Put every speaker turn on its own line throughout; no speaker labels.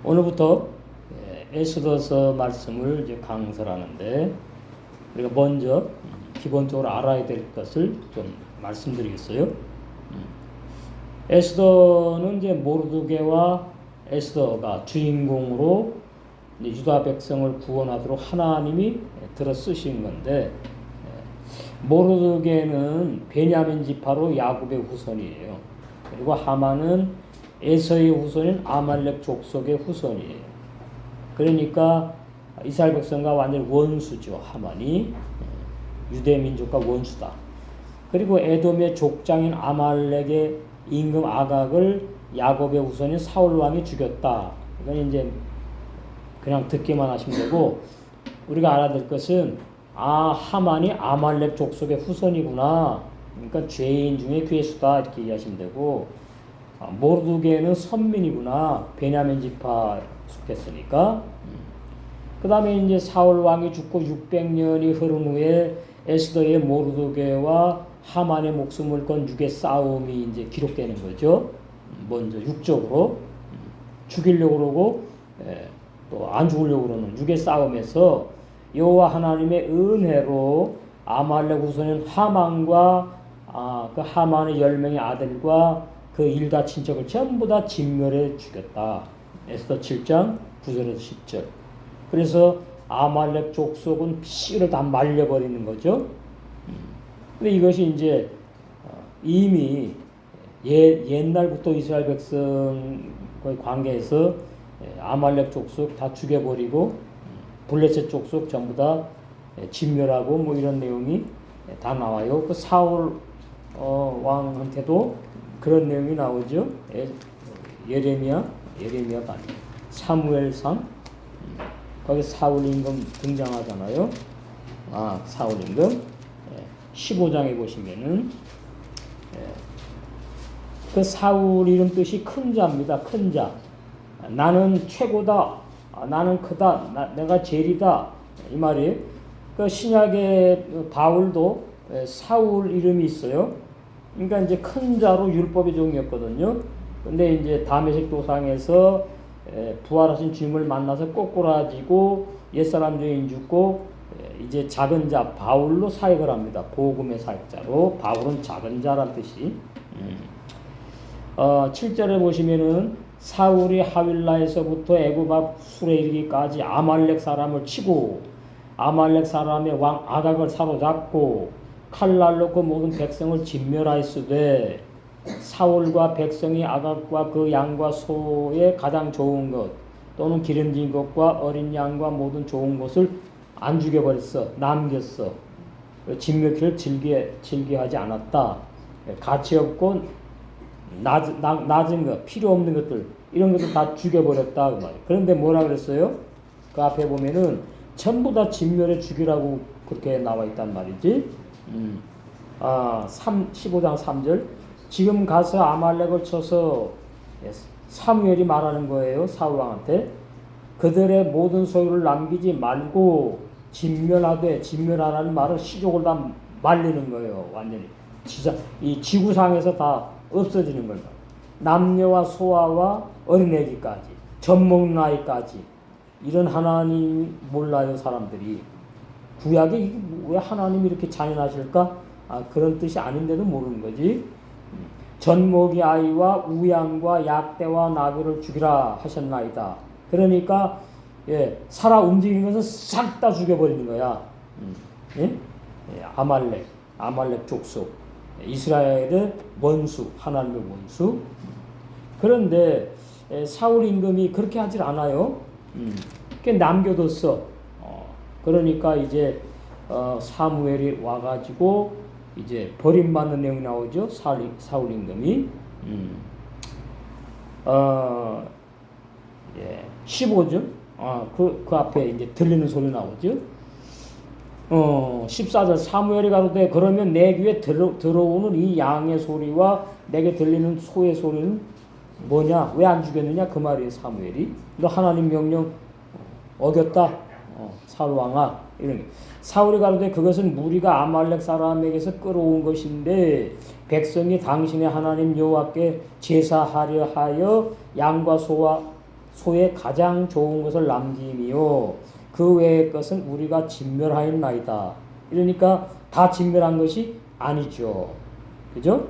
오늘부터 에스더서 말씀을 이제 강설하는데 우리가 먼저 기본적으로 알아야 될 것을 좀 말씀드리겠어요. 에스더는 이제 모르드게와 에스더가 주인공으로 유다 백성을 구원하도록 하나님이 들어 쓰신 건데, 모르드게는 베냐민 지파로 야곱의 후손이에요. 그리고 하만은 에서의 후손인 아말렉 족속의 후손이에요. 그러니까 이스라엘 백성과 완전 원수죠. 하만이 유대 민족과 원수다. 그리고 에돔의 족장인 아말렉의 임금 아각을 야곱의 후손인 사울 왕이 죽였다. 이건 이제 그냥 듣기만 하시면 되고, 우리가 알아야 될 것은 하만이 아말렉 족속의 후손이구나. 그러니까 죄인 중에 괴수다 이렇게 이해하시면 되고, 모르드게는 선민이구나. 베냐민 지파 속했으니까. 그 다음에 이제 사울 왕이 죽고 600년이 흐른 후에 에스더의 모르드게와 하만의 목숨을 건 육의 싸움이 이제 기록되는 거죠. 먼저 육적으로 죽이려고 그러고 또 안 죽으려고 그러는 육의 싸움에서 여호와 하나님의 은혜로 아말렉 후손인 하만과 그 하만의 10명의 아들과 그 일가 친척을 전부 다 진멸해 죽였다. 에스더 7장 9절에서 10절. 그래서 아말렉 족속은 피를 다 말려버리는 거죠. 근데 이것이 이제 이미 옛날부터 이스라엘 백성과의 관계에서 아말렉 족속 다 죽여버리고 블레셋 족속 전부 다 진멸하고 뭐 이런 내용이 다 나와요. 그 사울 왕한테도 그런 내용이 나오죠. 예레미야가 아니에요. 사무엘상 거기 사울 임금 등장하잖아요. 사울 임금 15장에 보시면은 그 사울 이름 뜻이 큰 자입니다. 큰 자. 나는 최고다. 나는 크다. 내가 제일이다. 이 말이에요. 그 신약의 바울도 사울 이름이 있어요. 그러니까 이제 큰 자로 율법의 종이었거든요. 근데 이제 다메섹 도상에서 부활하신 주님을 만나서 꼬꾸라지고 옛사람 죄인 죽고 이제 작은 자 바울로 사역을 합니다. 복음의 사역자로. 바울은 작은 자란 뜻이. 7절에 보시면은 사울이 하윌라에서부터 애굽 앞 술에 이르기까지 아말렉 사람을 치고 아말렉 사람의 왕 아각을 사로잡고 칼날로 그 모든 백성을 진멸하였으되 사울과 백성이 아각과 그 양과 소의 가장 좋은 것 또는 기름진 것과 어린 양과 모든 좋은 것을 안 죽여버렸어. 남겼어. 진멸키를 즐겨하지 않았다. 가치 없고 낮은 것, 필요 없는 것들 이런 것들 다 죽여버렸다 그 말이에요. 그런데 뭐라 그랬어요? 그 앞에 보면은 전부 다 진멸해 죽이라고 그렇게 나와 있단 말이지. 15장 3절 지금 가서 아말렉을 쳐서 사무엘이 말하는 거예요. 사울 왕한테 그들의 모든 소유를 남기지 말고 진멸하라는 말은 시족을 다 말리는 거예요. 완전히 이 지구상에서 다 없어지는 거예요. 남녀와 소아와 어린애기까지 젖먹는 아이까지. 이런 하나님 몰라요 사람들이. 구약에 왜 하나님이 이렇게 잔인하실까? 그런 뜻이 아닌데도 모르는 거지. 젖먹이 아이와 우양과 약대와 나귀를 죽이라 하셨나이다. 그러니까 살아 움직이는 것은 싹 다 죽여버리는 거야. 아말렉 족속, 이스라엘의 원수, 하나님의 원수. 그런데 사울 임금이 그렇게 하질 않아요. 남겨뒀어. 그러니까 이제 사무엘이 와가지고 이제 버림받는 내용이 나오죠. 사울 임금이 15절 그 앞에 이제 들리는 소리 나오죠. 14절 사무엘이 가로되 그러면 내 귀에 들어오는 이 양의 소리와 내게 들리는 소의 소리는 뭐냐? 왜 안 죽였느냐? 그 말이에요. 사무엘이 너 하나님 명령 어겼다. 사울 왕아 이런. 사울이 가로되 그것은 무리가 아말렉 사람에게서 끌어온 것인데 백성이 당신의 하나님 여호와께 제사하려 하여 양과 소와 소의 가장 좋은 것을 남김이요 그 외의 것은 우리가 진멸하였나이다. 이러니까 다 진멸한 것이 아니죠. 그죠?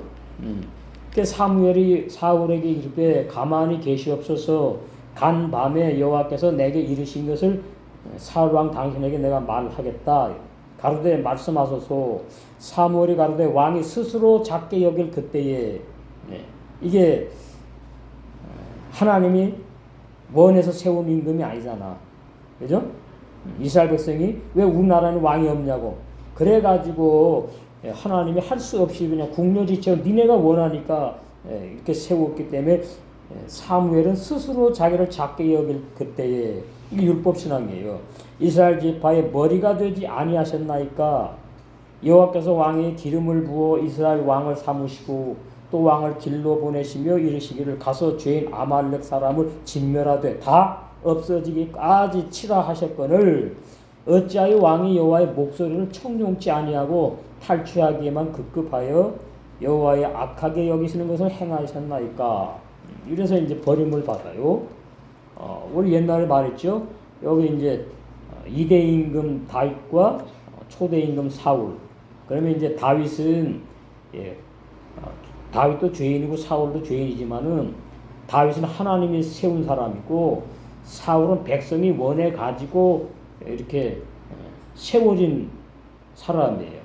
그 사무엘이 사울에게 이르되 가만히 계시옵소서 간 밤에 여호와께서 내게 이르신 것을 사울 왕 당신에게 내가 말하겠다. 가로되 말씀하소서. 사무엘이 가로되 왕이 스스로 작게 여길 그때에 이게 하나님이 원해서 세운 임금이 아니잖아. 그죠? 이스라엘 백성이 왜 우리나라는 왕이 없냐고. 그래가지고 하나님이 할 수 없이 그냥 궁녀지처럼 니네가 원하니까 이렇게 세웠기 때문에 사무엘은 스스로 자기를 작게 여길 그때에 이게 율법신앙이에요. 이스라엘 지파의 머리가 되지 아니하셨나이까. 여호와께서 왕에 기름을 부어 이스라엘 왕을 삼으시고 또 왕을 길로 보내시며 이르시기를 가서 죄인 아말렉 사람을 진멸하되 다 없어지기까지 치라 하셨거늘 어찌하여 왕이 여호와의 목소리를 청종치 아니하고 탈취하기에만 급급하여 여호와의 악하게 여기시는 것을 행하셨나이까. 이래서 이제 버림을 받아요. 우리 옛날에 말했죠. 여기 이제 이대 임금 다윗과 초대 임금 사울. 그러면 이제 다윗은 다윗도 죄인이고 사울도 죄인이지만은 다윗은 하나님이 세운 사람이고 사울은 백성이 원해 가지고 이렇게 세워진 사람이에요.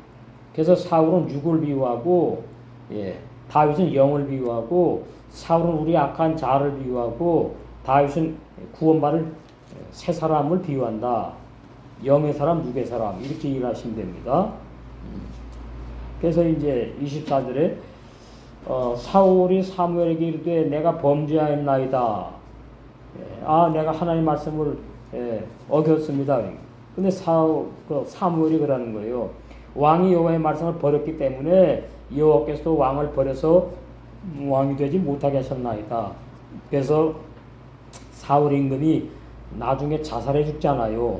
그래서 사울은 육을 비유하고 다윗은 영을 비유하고 사울은 우리 악한 자를 비유하고 다윗은 구원받을 새 사람을 비유한다. 영의 사람, 육의 사람 이렇게 이해하시면 됩니다. 그래서 이제 24절에 사울이 사무엘에게 이르되 내가 범죄하였나이다. 내가 하나님 말씀을 어겼습니다. 근데 사무엘이 그러는 거예요. 왕이 여호와의 말씀을 버렸기 때문에 여호와께서도 왕을 버려서 왕이 되지 못하게 하셨나이다. 그래서 사울 임금이 나중에 자살해 죽잖아요.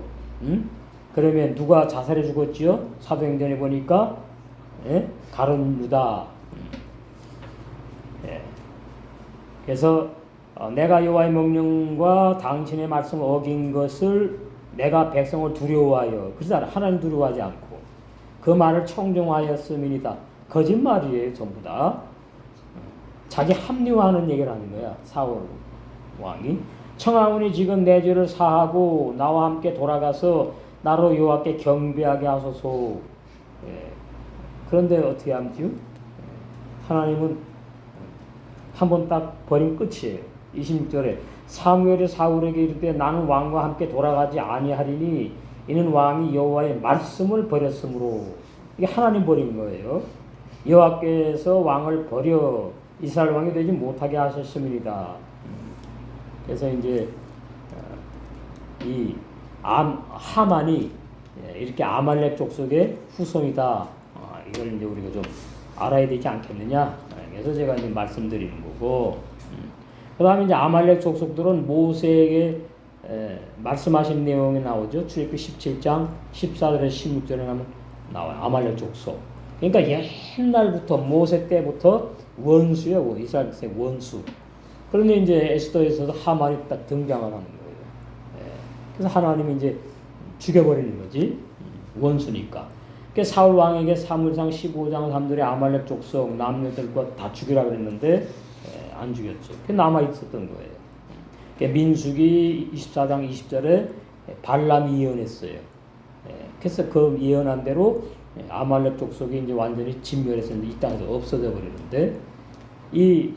그러면 누가 자살해 죽었지요? 사도행전에 보니까 가룟 유다. 그래서 내가 여호와의 명령과 당신의 말씀을 어긴 것을 내가 백성을 두려워하여 그래서 하나님 두려워하지 않고 그 말을 청종하였음이니이다. 거짓말이에요. 전부 다. 자기 합리화하는 얘기를 하는 거야. 사울 왕이. 청하오니 지금 내 죄를 사하고 나와 함께 돌아가서 나로 여호와께 경배하게 하소서. 그런데 어떻게 함지요? 하나님은 한 번 딱 버리면 끝이에요. 26절에 사무엘이 사울에게 이르되 나는 왕과 함께 돌아가지 아니하리니 이는 왕이 여호와의 말씀을 버렸으므로. 이게 하나님 버린 거예요. 여호와께서 왕을 버려 이스라엘 왕이 되지 못하게 하셨음이니이다. 그래서 이제 이 하만이 이렇게 아말렉 족속의 후손이다. 이걸 이제 우리가 좀 알아야 되지 않겠느냐. 그래서 제가 이제 말씀드리는 거고. 그 다음에 이제 아말렉 족속들은 모세에게 말씀하신 내용이 나오죠. 출애굽기 17장 14절에서 16절에 가면 나와요. 아말렉 족속. 그러니까 옛날부터 모세 때부터 원수예요. 이스라엘 백성의 원수. 그런데 이제 에스더에서도 하만이 딱 등장을 하는 거예요. 그래서 하나님이 이제 죽여버리는 거지. 원수니까. 그래서 사울 왕에게 사무엘상 15장 3절에 아말렉 족속 남녀들과 다 죽이라 그랬는데 안 죽였죠. 그 남아 있었던 거예요. 민수기 24장 20절에 발람이 예언했어요. 그래서 그 예언한 대로 아말렉 족속이 이제 완전히 진멸해서 이 땅에서 없어져 버리는데 이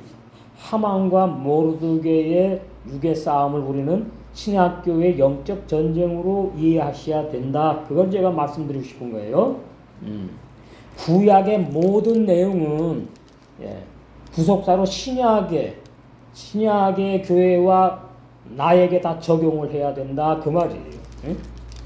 하만과 모르드게의 육의 싸움을 우리는 신약교의 영적 전쟁으로 이해하셔야 된다. 그걸 제가 말씀드리고 싶은 거예요. 구약의 모든 내용은 구속사로 신약의 교회와 나에게 다 적용을 해야 된다. 그 말이에요.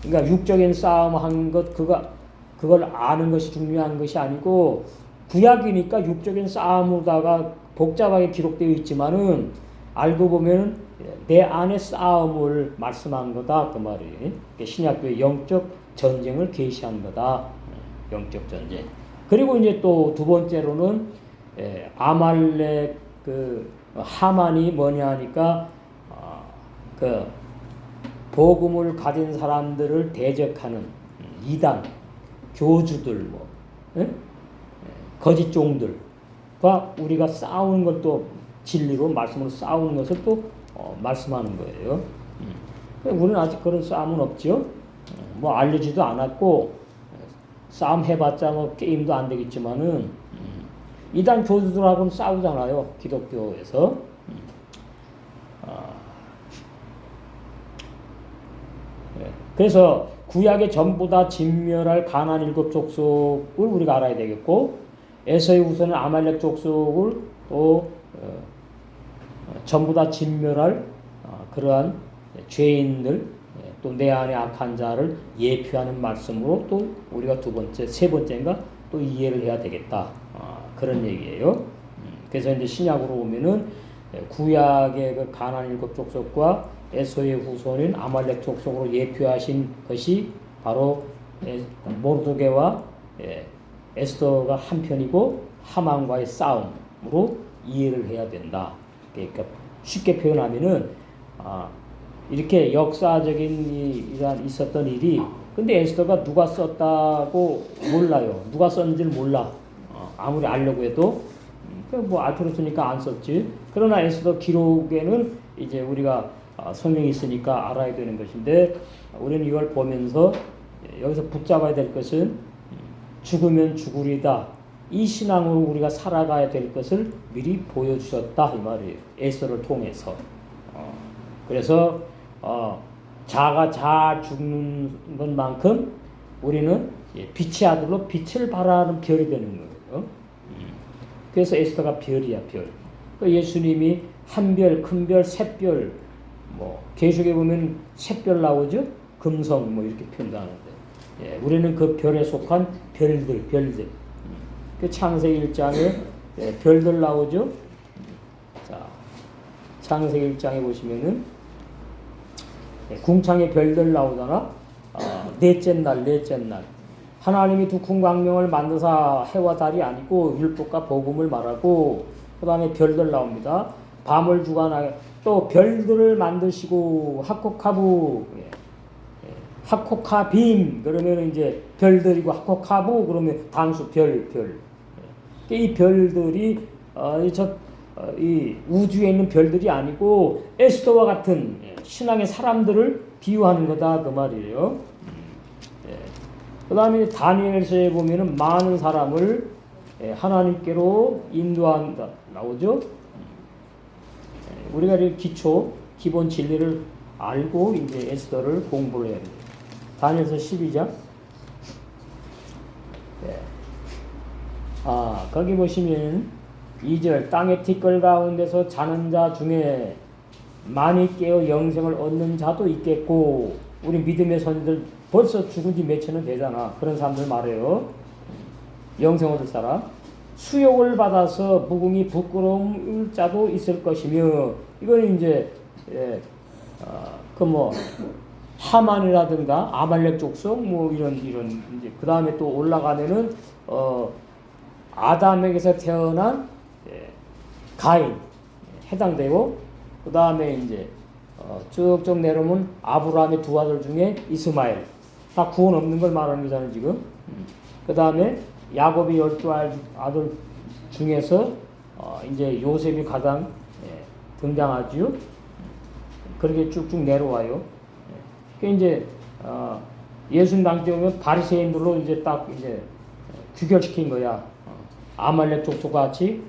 그러니까 육적인 싸움 한 것 그걸 아는 것이 중요한 것이 아니고 구약이니까 육적인 싸움으로다가 복잡하게 기록되어 있지만은 알고 보면 내 안의 싸움을 말씀한 거다. 그 말이에요. 신약교의 영적 전쟁을 계시한 거다. 영적 전쟁. 그리고 이제 또 두 번째로는 아말렉 그 하만이 뭐냐 하니까 그 복음을 가진 사람들을 대적하는 이단, 교주들, 뭐 거짓 종들과 우리가 싸우는 것도 진리로 말씀으로 싸우는 것을 또 말씀하는 거예요. 우리는 아직 그런 싸움은 없죠. 뭐 알려지도 않았고 싸움 해봤자 뭐 게임도 안 되겠지만은 이단 교주들하고는 싸우잖아요. 기독교에서. 그래서 구약의 전부 다 진멸할 가나안 일곱 족속을 우리가 알아야 되겠고 에서의 후손은 아말렉 족속을 또 전부 다 진멸할 그러한 죄인들 또 내 안에 악한 자를 예표하는 말씀으로 또 우리가 두 번째, 세 번째인가 또 이해를 해야 되겠다. 그런 얘기예요. 그래서 이제 신약으로 오면은 구약의 그 가나안 일곱 족속과 에서의 후손인 아말렉 족속으로 예표하신 것이 바로 모르드게와 에스더가 한편이고 하만과의 싸움으로 이해를 해야 된다. 그러니까 쉽게 표현하면은 이렇게 역사적인 이러한 있었던 일이 근데 에스더가 누가 썼다고 몰라요. 누가 썼는지를 몰라. 아무리 알려고 해도 뭐 알 필요 없으니까 안 썼지. 그러나 에스더 기록에는 이제 우리가 성경이 있으니까 알아야 되는 것인데 우리는 이걸 보면서 여기서 붙잡아야 될 것은 죽으면 죽으리다. 이 신앙으로 우리가 살아가야 될 것을 미리 보여주셨다 이 말이에요. 에스더를 통해서. 그래서 자가 잘 죽는 것만큼 우리는 빛의 아들로 빛을 발하는 별이 되는 거예요. 그래서 에스더가 별이야 별. 예수님이 한 별, 큰 별, 샛별 뭐 계시록에 보면 샛별 나오죠. 금성 뭐 이렇게 표현하는데 우리는 그 별에 속한 별들. 그 창세기 1장에 별들 나오죠. 자, 창세기 1장에 보시면은 궁창에 별들 나오잖아. 넷째 날. 하나님이 두 큰 광명을 만드사 해와 달이 아니고 율법과 복음을 말하고 그 다음에 별들 나옵니다. 밤을 주관하여 또 별들을 만드시고 하코카빔 그러면 이제 별들이고 하코카부 그러면 단수 별. 이 별들이 이 우주에 있는 별들이 아니고 에스더와 같은 신앙의 사람들을 비유하는 거다 그 말이에요. 그 다음에 다니엘서에 보면은 많은 사람을 하나님께로 인도한다 나오죠. 우리가 기본 진리를 알고 이제 에스더를 공부를 해야 돼요. 다니엘서 12장. 거기 보시면 2절 땅의 티끌 가운데서 자는 자 중에 많이 깨어 영생을 얻는 자도 있겠고 우리 믿음의 선지들 벌써 죽은 지 몇 천년 되잖아. 그런 사람들 말해요. 영생 얻을 사람. 수욕을 받아서 무궁히 부끄러울 자도 있을 것이며 이건 이제 하만이라든가 아말렉 족속 뭐 이런 이제 그 다음에 또 올라가면은 아담에게서 태어난 가인 해당되고 그 다음에 이제 쭉쭉 내려오면 아브라함의 두 아들 중에 이스마엘 다 구원 없는 걸 말하는 거잖아요 지금. 그 다음에 야곱의 12아들 중에서 이제 요셉이 가장 등장하지요. 그렇게 쭉쭉 내려와요. 이제 예수님 당시 오면 바리새인들로 이제 딱 이제 규결시킨 거야. 아말렉 족속 같이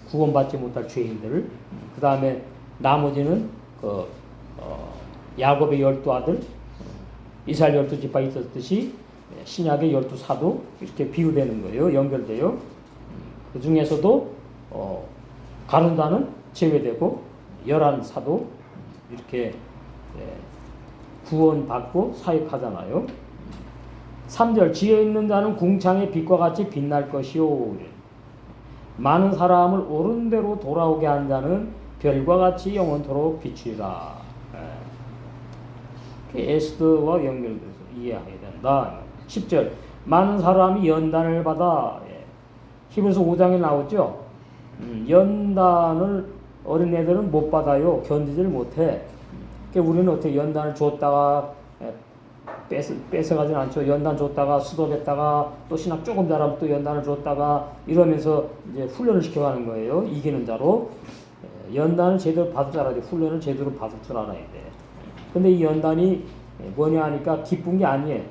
구원받지 못할 죄인들. 그 다음에 나머지는 야곱의 12아들, 이스라엘 12지파 있었듯이 신약의 12사도 이렇게 비유되는 거예요. 연결돼요. 그 중에서도 가룟다는 제외되고 11사도 이렇게 구원받고 사역하잖아요. 3절 지혜 있는 자는 궁창의 빛과 같이 빛날 것이요. 많은 사람을 옳은 대로 돌아오게 한 자는 별과 같이 영원토록 비추리라. 에스더와 연결돼서 이해해야 된다. 10절 많은 사람이 연단을 받아 히브리서 5장에 나오죠. 연단을 어린애들은 못 받아요. 견디질 못해. 그러니까 우리는 어떻게 연단을 줬다가 뺏어가진 않죠. 연단 줬다가 수도했다가 또 신학 조금 잘하면 또 연단을 줬다가 이러면서 이제 훈련을 시켜가는 거예요. 이기는 자로. 연단을 제대로 받을 줄 알아야 돼. 훈련을 제대로 받을 줄 알아야 돼. 근데 이 연단이 뭐냐 하니까 기쁜 게 아니에요.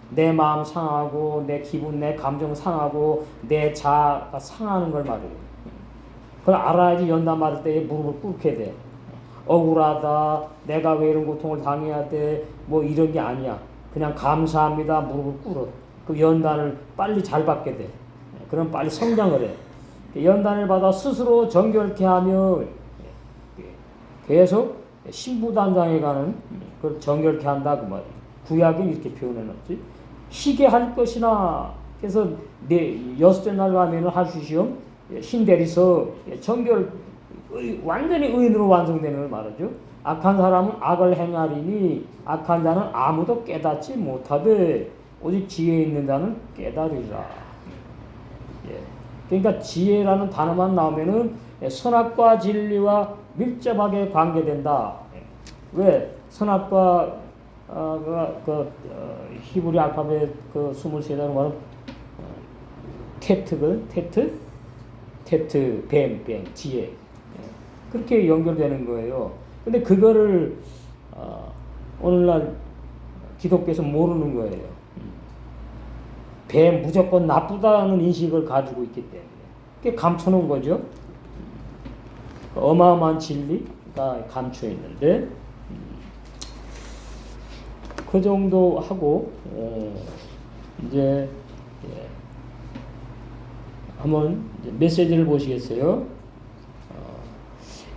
내 마음 상하고 내 기분 내 감정 상하고 내 자아가 상하는 걸 말이에요. 그걸 알아야지 연단 받을 때에 무릎을 꿇게 돼. 억울하다, 내가 왜 이런 고통을 당해야 돼, 뭐 이런 게 아니야. 그냥 감사합니다, 무릎을 꿇어. 그 연단을 빨리 잘 받게 돼. 그럼 빨리 성장을 해. 연단을 받아 스스로 정결케 하면 계속 신부단장에 가는 그걸 정결케 한다 그 말이야. 구약은 이렇게 표현해놨지. 희게 할 것이나 그래서 여섯째 날 가면은 하수시험 신대리서 정결 완전히 의인으로 완성되는 걸 말하죠. 악한 사람은 악을 행하리니 악한 자는 아무도 깨닫지 못하되 오직 지혜 있는 자는 깨달으리라. 예. 그러니까 지혜라는 단어만 나오면은 선악과 진리와 밀접하게 관계된다. 왜 선악과 히브리 알파벳 그 23자는 뭐는 테트 뱀 지혜 그렇게 연결되는 거예요. 근데 그거를 오늘날 기독교에서 모르는 거예요. 뱀 무조건 나쁘다는 인식을 가지고 있기 때문에 그게 감춰놓은 거죠. 어마어마한 진리가 감춰 있는데 그 정도 하고 이제 한번 메시지를 보시겠어요?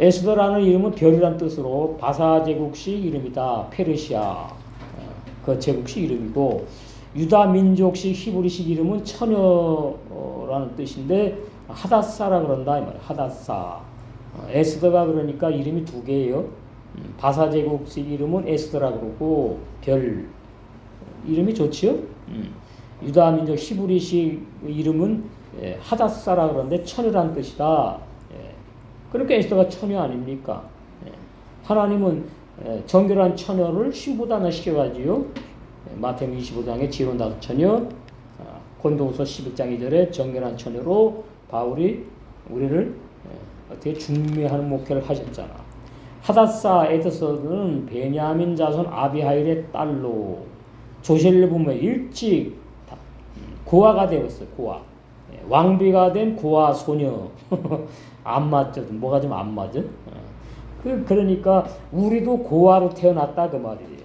에스더라는 이름은 별이란 뜻으로 바사 제국시 이름이다. 페르시아 그 제국시 이름이고 유다 민족식 히브리식 이름은 처녀라는 뜻인데 하닷사라 그런다 이 말이야. 하닷사. 에스더가 그러니까 이름이 두 개예요. 바사 제국식 이름은 에스더라 그러고 별 이름이 좋지요. 유다 민족 히브리식 이름은 하닷사라 그러는데 처녀란 뜻이다. 그러니까 에스더가 처녀 아닙니까? 하나님은 정결한 처녀를 신부단을 시켜가지고 마태복음 25장에 지혜로운 다섯 처녀, 고린도후서 11장 2절에 정결한 처녀로 바울이 우리를 어떻게 중매하는 목회를 하셨잖아. 하닷사 에드서는 베냐민 자손 아비하일의 딸로 조실부모에 일찍 고아가 되었어요. 고아. 왕비가 된 고아 소녀. 안 맞죠? 뭐가 좀 안 맞아? 그러니까 우리도 고아로 태어났다 그 말이에요.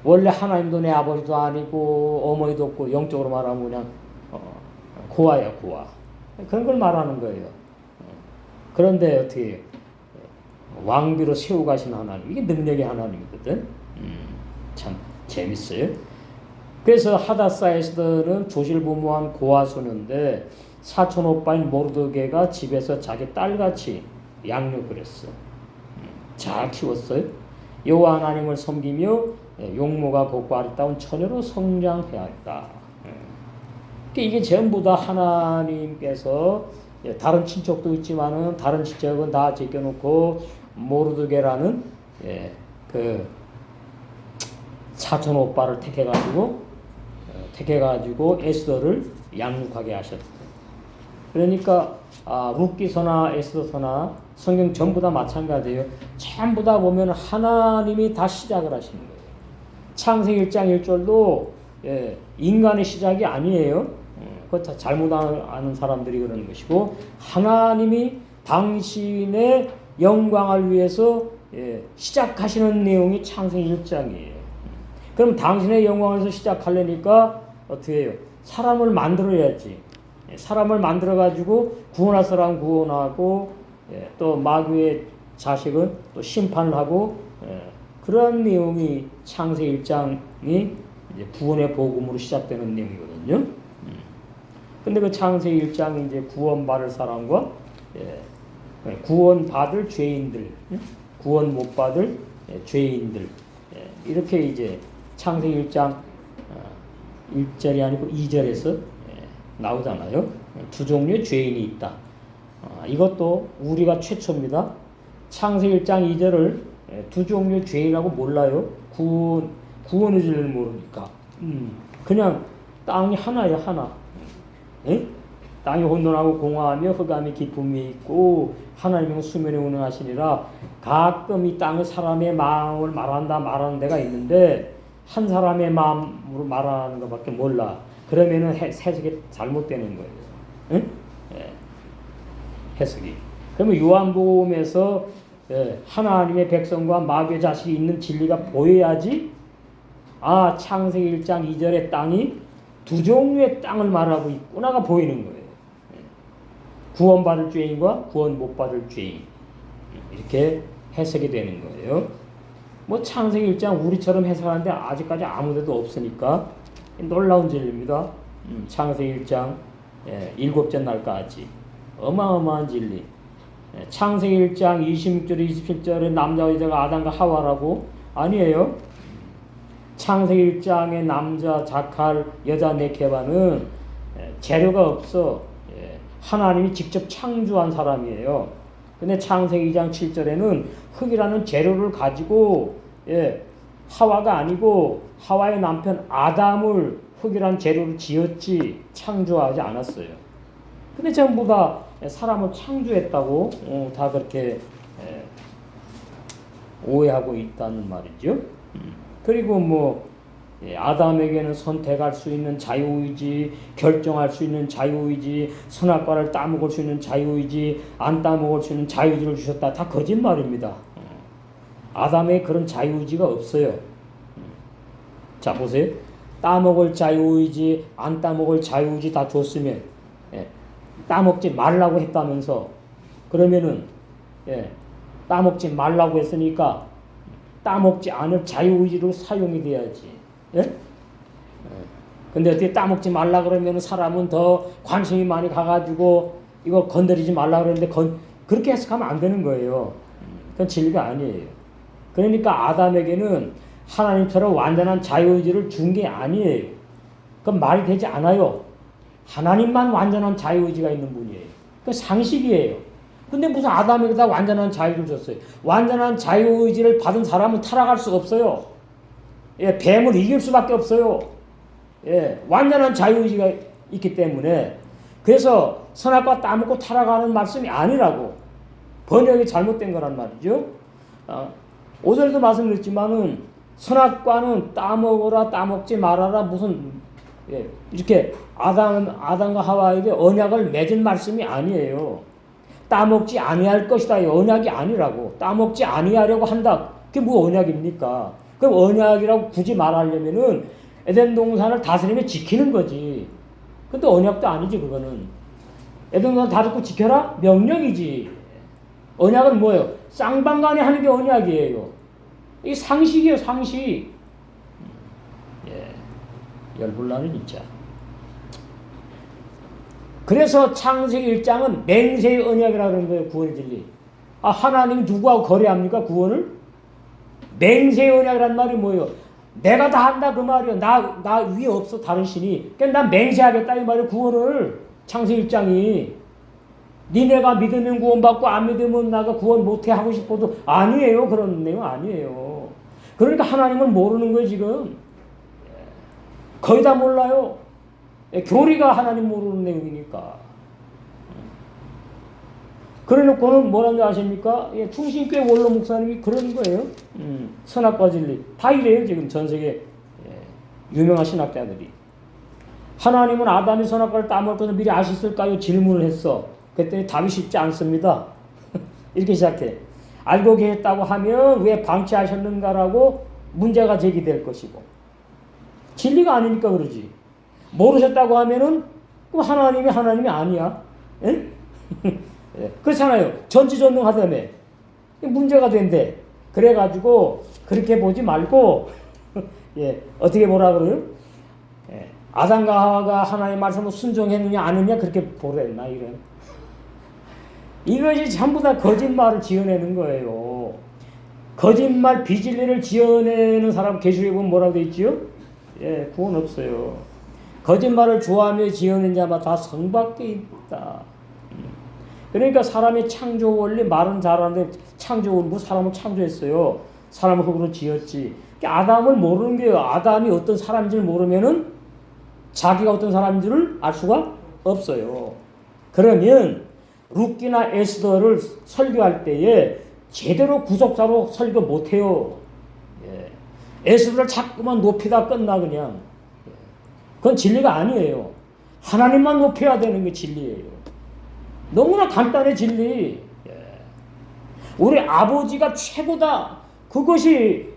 원래 하나님도 내 아버지도 아니고 어머니도 없고 영적으로 말하면 그냥 고아야 고아. 그런 걸 말하는 거예요. 그런데 어떻게 왕비로 세워 가신 하나님 이게 능력의 하나님이거든. 참 재밌어요. 그래서 하닷사에서는 조실부모한 고아 소녀인데 사촌 오빠인 모르드게가 집에서 자기 딸같이 양육을 했어. 잘 키웠어요. 여호와 하나님을 섬기며 용모가 곱고 아리따운 처녀로 성장해야 했다. 이게 전부 다 하나님께서 다른 친척도 있지만은 다른 친척은 다 제껴놓고 모르드게라는 그 사촌 오빠를 택해가지고 에스더를 양육하게 하셨다. 그러니까 룻기서나 에스더서나 성경 전부 다 마찬가지예요. 전부 다 보면 하나님이 다 시작을 하시는 거예요. 창세기 1장 1절도 인간의 시작이 아니에요. 그거 다 잘못 아는 사람들이 그러는 것이고 하나님이 당신의 영광을 위해서 시작하시는 내용이 창세기 1장이에요. 그럼 당신의 영광에서 시작하려니까 어떻게 해요? 사람을 만들어야지. 사람을 만들어 가지고 구원할 사람 구원하고 또 마귀의 자식은 또 심판을 하고 그런 내용이 창세기 1장이 이제 구원의 복음으로 시작되는 내용이거든요. 근데 그 창세기 1장이 이제 구원 받을 사람과 구원 받을 죄인들, 구원 못 받을 죄인들 이렇게 이제 창세기 1장 1절이 아니고 2절에서 나오잖아요. 두 종류의 죄인이 있다. 이것도 우리가 최초입니다. 창세기 1장 2절을 두 종류의 죄인이라고 몰라요? 구원의 진리를 모르니까. 그냥 땅이 하나예요, 하나. 예? 땅이 혼돈하고 공허하며 흑암이 기품이 있고 하나님은 수면에 운행하시니라. 가끔 이 땅은 사람의 마음을 말하는 데가 있는데 한 사람의 마음으로 말하는 것밖에 몰라. 그러면은 해석이 잘못되는 거예요. 응? 예. 해석이. 그러면 요한복음에서 하나님의 백성과 마귀의 자식이 있는 진리가 보여야지 창세기 1장 2절의 땅이 두 종류의 땅을 말하고 있구나가 보이는 거예요. 구원받을 죄인과 구원 못 받을 죄인. 이렇게 해석이 되는 거예요. 뭐 창세기 1장 우리처럼 해석하는데 아직까지 아무데도 없으니까 놀라운 진리입니다. 창세기 1장 7째 날까지 어마어마한 진리. 창세기 1장 26절 27절에 남자와 여자가 아담과 하와라고 아니에요. 창세기 1장의 남자 자칼 여자 네케바는 재료가 없어. 하나님이 직접 창조한 사람이에요. 근데 창세기 2장 7절에는 흙이라는 재료를 가지고 하와가 아니고 하와의 남편 아담을 흙이란 재료로 지었지 창조하지 않았어요. 근데 전부 다 사람을 창조했다고 다 그렇게 오해하고 있다는 말이죠. 그리고 뭐 아담에게는 선택할 수 있는 자유의지, 결정할 수 있는 자유의지, 선악과를 따먹을 수 있는 자유의지, 안 따먹을 수 있는 자유의지를 주셨다. 다 거짓말입니다. 아담에 그런 자유의지가 없어요. 자 보세요. 따먹을 자유의지, 안 따먹을 자유의지 다 줬으면 따먹지 말라고 했다면서 그러면은 따먹지 말라고 했으니까 따먹지 않을 자유의지로 사용이 돼야지. 근데 어떻게 따먹지 말라 그러면 사람은 더 관심이 많이 가가지고 이거 건드리지 말라 그러는데 그렇게 해석하면 안 되는 거예요. 그건 진리가 아니에요. 그러니까 아담에게는 하나님처럼 완전한 자유의지를 준 게 아니에요. 그건 말이 되지 않아요. 하나님만 완전한 자유의지가 있는 분이에요. 그건 상식이에요. 근데 무슨 아담에게다 완전한 자유를 줬어요. 완전한 자유의지를 받은 사람은 타락할 수가 없어요. 뱀을 이길 수밖에 없어요. 완전한 자유의지가 있기 때문에. 그래서 선악과 따먹고 타락하는 말씀이 아니라고. 번역이 잘못된 거란 말이죠. 5절에도 말씀드렸지만은 선악과는 따먹어라 따먹지 말아라 무슨 이렇게 아담과 하와에게 언약을 맺은 말씀이 아니에요. 따먹지 아니할 것이다. 언약이 아니라고. 따먹지 아니하려고 한다. 그게 뭐 언약입니까? 그럼 언약이라고 굳이 말하려면은 에덴 동산을 다스리며 지키는 거지. 근데 언약도 아니지 그거는. 에덴 동산 다스리고 지켜라? 명령이지. 언약은 뭐예요? 쌍방간에 하는 게 언약이에요. 이게 상식이에요, 상식. 열불나는 진짜. 그래서 창세기 1장은 맹세의 언약이라는 거예요. 구원의 진리. 하나님 누구하고 거래합니까? 구원을? 맹세의 언약이라는 말이 뭐예요? 내가 다 한다 그 말이에요. 나 위에 없어 다른 신이. 그러니까 난 맹세하겠다 이 말이에요. 구원을. 창세기 1장이. 니네가 믿으면 구원받고 안 믿으면 나가 구원 못해 하고 싶어도 아니에요. 그런 내용 아니에요. 그러니까 하나님을 모르는 거예요 지금. 거의 다 몰라요. 교리가 하나님 모르는 내용이니까. 그래놓고는 뭐라는 줄 아십니까? 충신교회 원로 목사님이 그러는 거예요. 선악과 진리. 다 이래요 지금 전세계 유명한 신학자들이. 하나님은 아담이 선악과를 따먹을 것을 미리 아셨을까요? 질문을 했어. 그랬더니 답이 쉽지 않습니다. 이렇게 시작해. 알고 계셨다고 하면 왜 방치하셨는가라고 문제가 제기될 것이고. 진리가 아니니까 그러지. 모르셨다고 하면은 하나님이 아니야. 그렇잖아요. 전지전능하다며. 문제가 된대. 그래가지고 그렇게 보지 말고 어떻게 보라 그래요? 아담과 하와가 하나님의 말씀을 순종했느냐 안 했느냐 그렇게 보랬나 이래. 이것이 전부 다 거짓말을 지어내는 거예요. 거짓말 비진리를 지어내는 사람 계시록에 보면 뭐라고 돼 있지요? 구원 없어요. 거짓말을 좋아하며 지어낸 자마다 다 성 밖에 있다. 그러니까 사람의 창조 원리 말은 잘하는데 창조원부 사람을 창조했어요. 사람을 흙으로 지었지. 아담을 모르는 게요. 아담이 어떤 사람인지를 모르면은 자기가 어떤 사람인지를 알 수가 없어요. 그러면 룻기나 에스더를 설교할 때에 제대로 구속사로 설교 못해요. 예. 에스더를 자꾸만 높이다 끝나 그냥. 예. 그건 진리가 아니에요. 하나님만 높여야 되는 게 진리예요. 너무나 간단해 진리. 예. 우리 아버지가 최고다. 그것이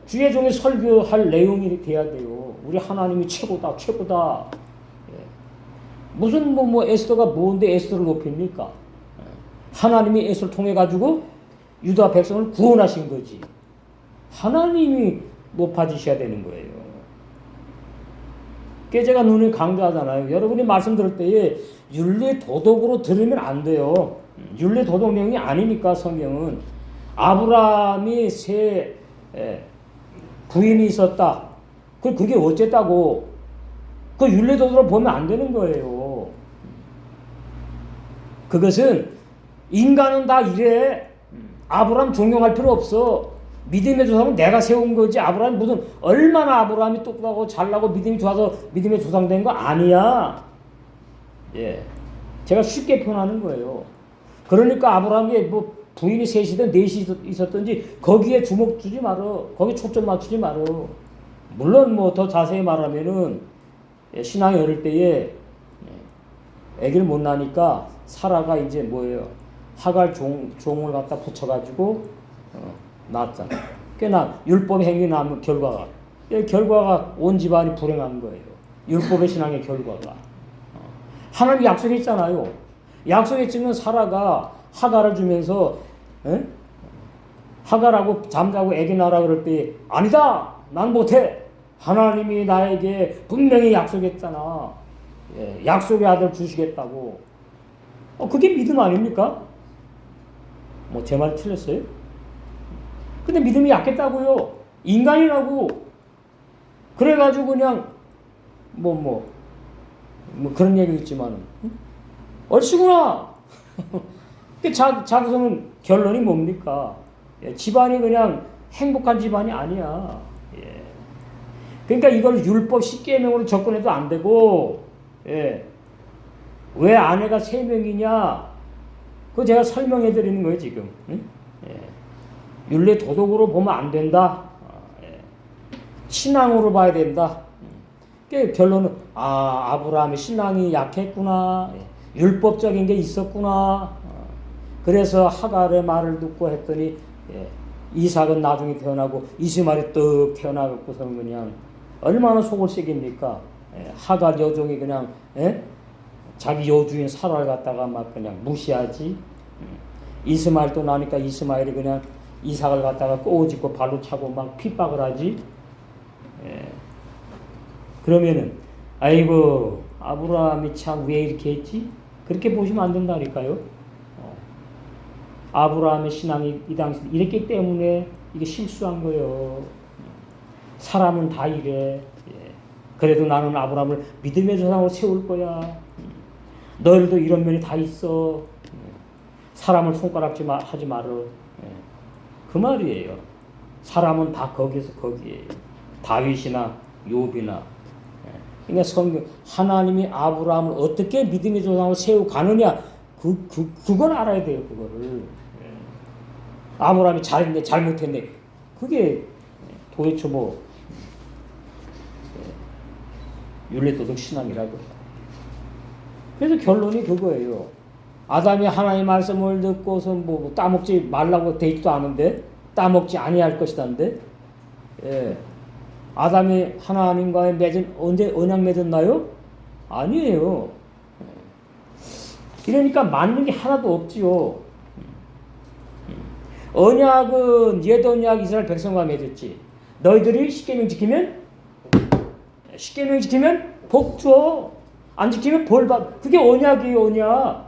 주의 종이 설교할 내용이 돼야 돼요. 우리 하나님이 최고다, 최고다. 예. 무슨 뭐 에스더가 뭔데 에스더를 높입니까? 예. 하나님이 에스더를 통해 가지고 유다 백성을 구원하신 거지. 하나님이 높아지셔야 되는 거예요. 그게 제가 눈이 강조하잖아요. 여러분이 말씀 들을 때에 윤리 도덕으로 들으면 안 돼요. 윤리 도덕 내용이 아니니까 성경은. 아브라함이 세 부인이 있었다. 그게 어쨌다고. 그 윤리도덕으로 보면 안 되는 거예요. 그것은 인간은 다 이래. 아브라함 존경할 필요 없어. 믿음의 조상은 내가 세운 거지. 아브라함이 무슨 얼마나 아브라함이 똑똑하고 잘나고 믿음이 좋아서 믿음의 조상 된 거 아니야. 예, 제가 쉽게 표현하는 거예요. 그러니까 아브라함이 뭐 부인이 셋이든 넷이 있었든지 거기에 주목 주지 말어. 거기 초점 맞추지 말어. 물론 뭐 더 자세히 말하면은 신앙이 어릴 때에 아기를 못 낳으니까 사라가 이제 뭐예요? 하갈 종을 갖다 붙여가지고 낳았잖아. 그러니까 율법 행위 나면 결과가 온 집안이 불행한 거예요. 율법의 신앙의 결과가. 하나님이 약속했잖아요. 약속했으면 사라가 하갈을 주면서 하갈하고 잠자고 아기 낳으라 그럴 때 아니다. 난 못해. 하나님이 나에게 분명히 약속했잖아. 예, 약속의 아들 주시겠다고. 그게 믿음 아닙니까? 뭐 제 말 틀렸어요? 근데 믿음이 약했다고요. 인간이라고. 그래가지고 그냥 뭐 그런 얘기 있지만은 얼씨구나. 자기서는 결론이 뭡니까? 예, 집안이 그냥 행복한 집안이 아니야. 예. 그러니까 이걸 율법 10계명으로 접근해도 안 되고, 예. 왜 아내가 3명이냐? 그거 제가 설명해 드리는 거예요, 지금. 응? 예. 윤리 도덕으로 보면 안 된다. 예. 신앙으로 봐야 된다. 결론은, 아브라함의 신앙이 약했구나. 예. 율법적인 게 있었구나. 그래서 하갈의 말을 듣고 했더니 이삭은 나중에 태어나고 이스마엘이 떡 태어나고서는 그냥 얼마나 속을 새깁니까? 하갈 여종이 그냥 자기 여주인 사라를 갖다가 막 그냥 무시하지. 이스마엘 또 나니까 이스마엘이 그냥 이삭을 갖다가 꼬집고 발로 차고 막 핍박을 하지. 그러면은 아이고 아브라함이 참 왜 이렇게 했지? 그렇게 보시면 안 된다니까요. 아브라함의 신앙이 이 당시 이랬기 때문에 이게 실수한 거예요. 사람은 다 이래. 그래도 나는 아브라함을 믿음의 조상으로 세울 거야. 너희들도 이런 면이 다 있어. 사람을 손가락질 하지 말어. 그 말이에요. 사람은 다 거기에서 거기에요. 다윗이나 욥이나. 그러니까 성경 하나님이 아브라함을 어떻게 믿음의 조상으로 세우고 가느냐 그걸 알아야 돼요. 그거를. 아브라함이 잘했네 잘못했네 그게 도대체 뭐 윤리도덕 신앙이라고. 그래서 결론이 그거예요. 아담이 하나님의 말씀을 듣고서 뭐 따먹지 말라고 돼 있지도 않은데 따먹지 아니할 것이다는데 아담이 하나님과의 맺은 언제 언약 맺었나요? 아니에요. 이러니까 맞는 게 하나도 없지요. 언약은 옛 언약 이스라엘 백성과 맺었지. 너희들이 십계명 지키면 복 줘. 안 지키면 벌 받. 그게 언약이에요, 언약.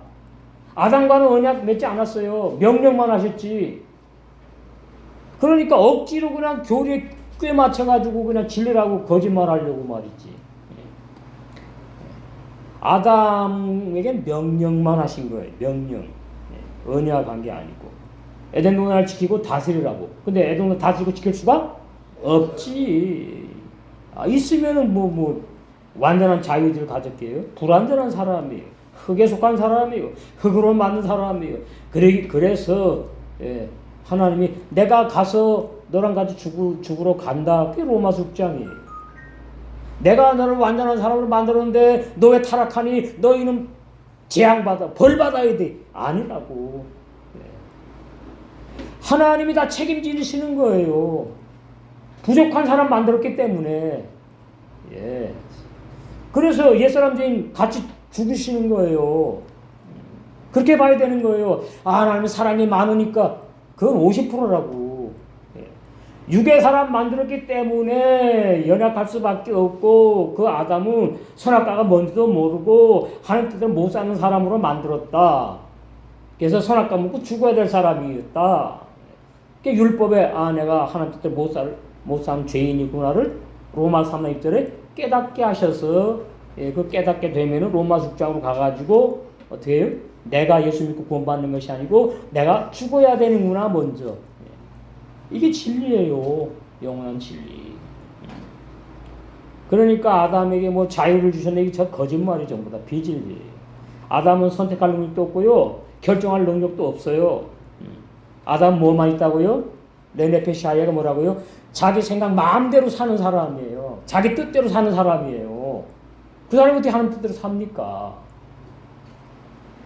아담과는 언약 맺지 않았어요. 명령만 하셨지. 그러니까 억지로 그냥 교리에 꽤 맞춰가지고 그냥 진리라고 거짓말하려고 말이지. 아담에게 명령만 하신 거예요. 명령. 언약한 게 아니고. 에덴 동산을 지키고 다스리라고. 근데 에덴 동산 다스리고 지킬 수가 없지. 있으면은 완전한 자유를 가졌게요. 불완전한 사람이에요. 흙에 속한 사람이에요. 흙으로 만든 사람이에요. 그래서 하나님이 내가 가서 너랑 같이 죽으러 간다. 그게 로마서 6장이에요. 내가 너를 완전한 사람으로 만들었는데 너 왜 타락하니? 너희는 재앙받아 벌 받아야 돼. 아니라고. 하나님이 다 책임지시는 거예요. 부족한 사람 만들었기 때문에. 그래서 옛사람들이 같이 죽으시는 거예요. 그렇게 봐야 되는 거예요. 하나님 사랑이 많으니까 그건 50%라고. 육의 사람 만들었기 때문에 연약할 수밖에 없고 그 아담은 선악과가 뭔지도 모르고 하나님 뜻대로 못 사는 사람으로 만들었다. 그래서 선악과 먹고 죽어야 될 사람이었다. 율법에 내가 하나님 뜻대로 못 사는 죄인이구나를 로마 3장 1절에 깨닫게 하셔서 그 깨닫게 되면은 로마 6장으로 가가지고 어떻게 해요? 내가 예수 믿고 구원받는 것이 아니고 내가 죽어야 되는구나 먼저. 이게 진리예요. 영원한 진리. 그러니까 아담에게 자유를 주셨는데 이게 저 거짓말이 전부 다 비진리예요. 아담은 선택할 능력도 없고요. 결정할 능력도 없어요. 아담 뭐만 있다고요? 레네페시아야가 뭐라고요? 자기 생각 마음대로 사는 사람이에요. 자기 뜻대로 사는 사람이에요. 그 사람이 어떻게 하나님 뜻대로 삽니까?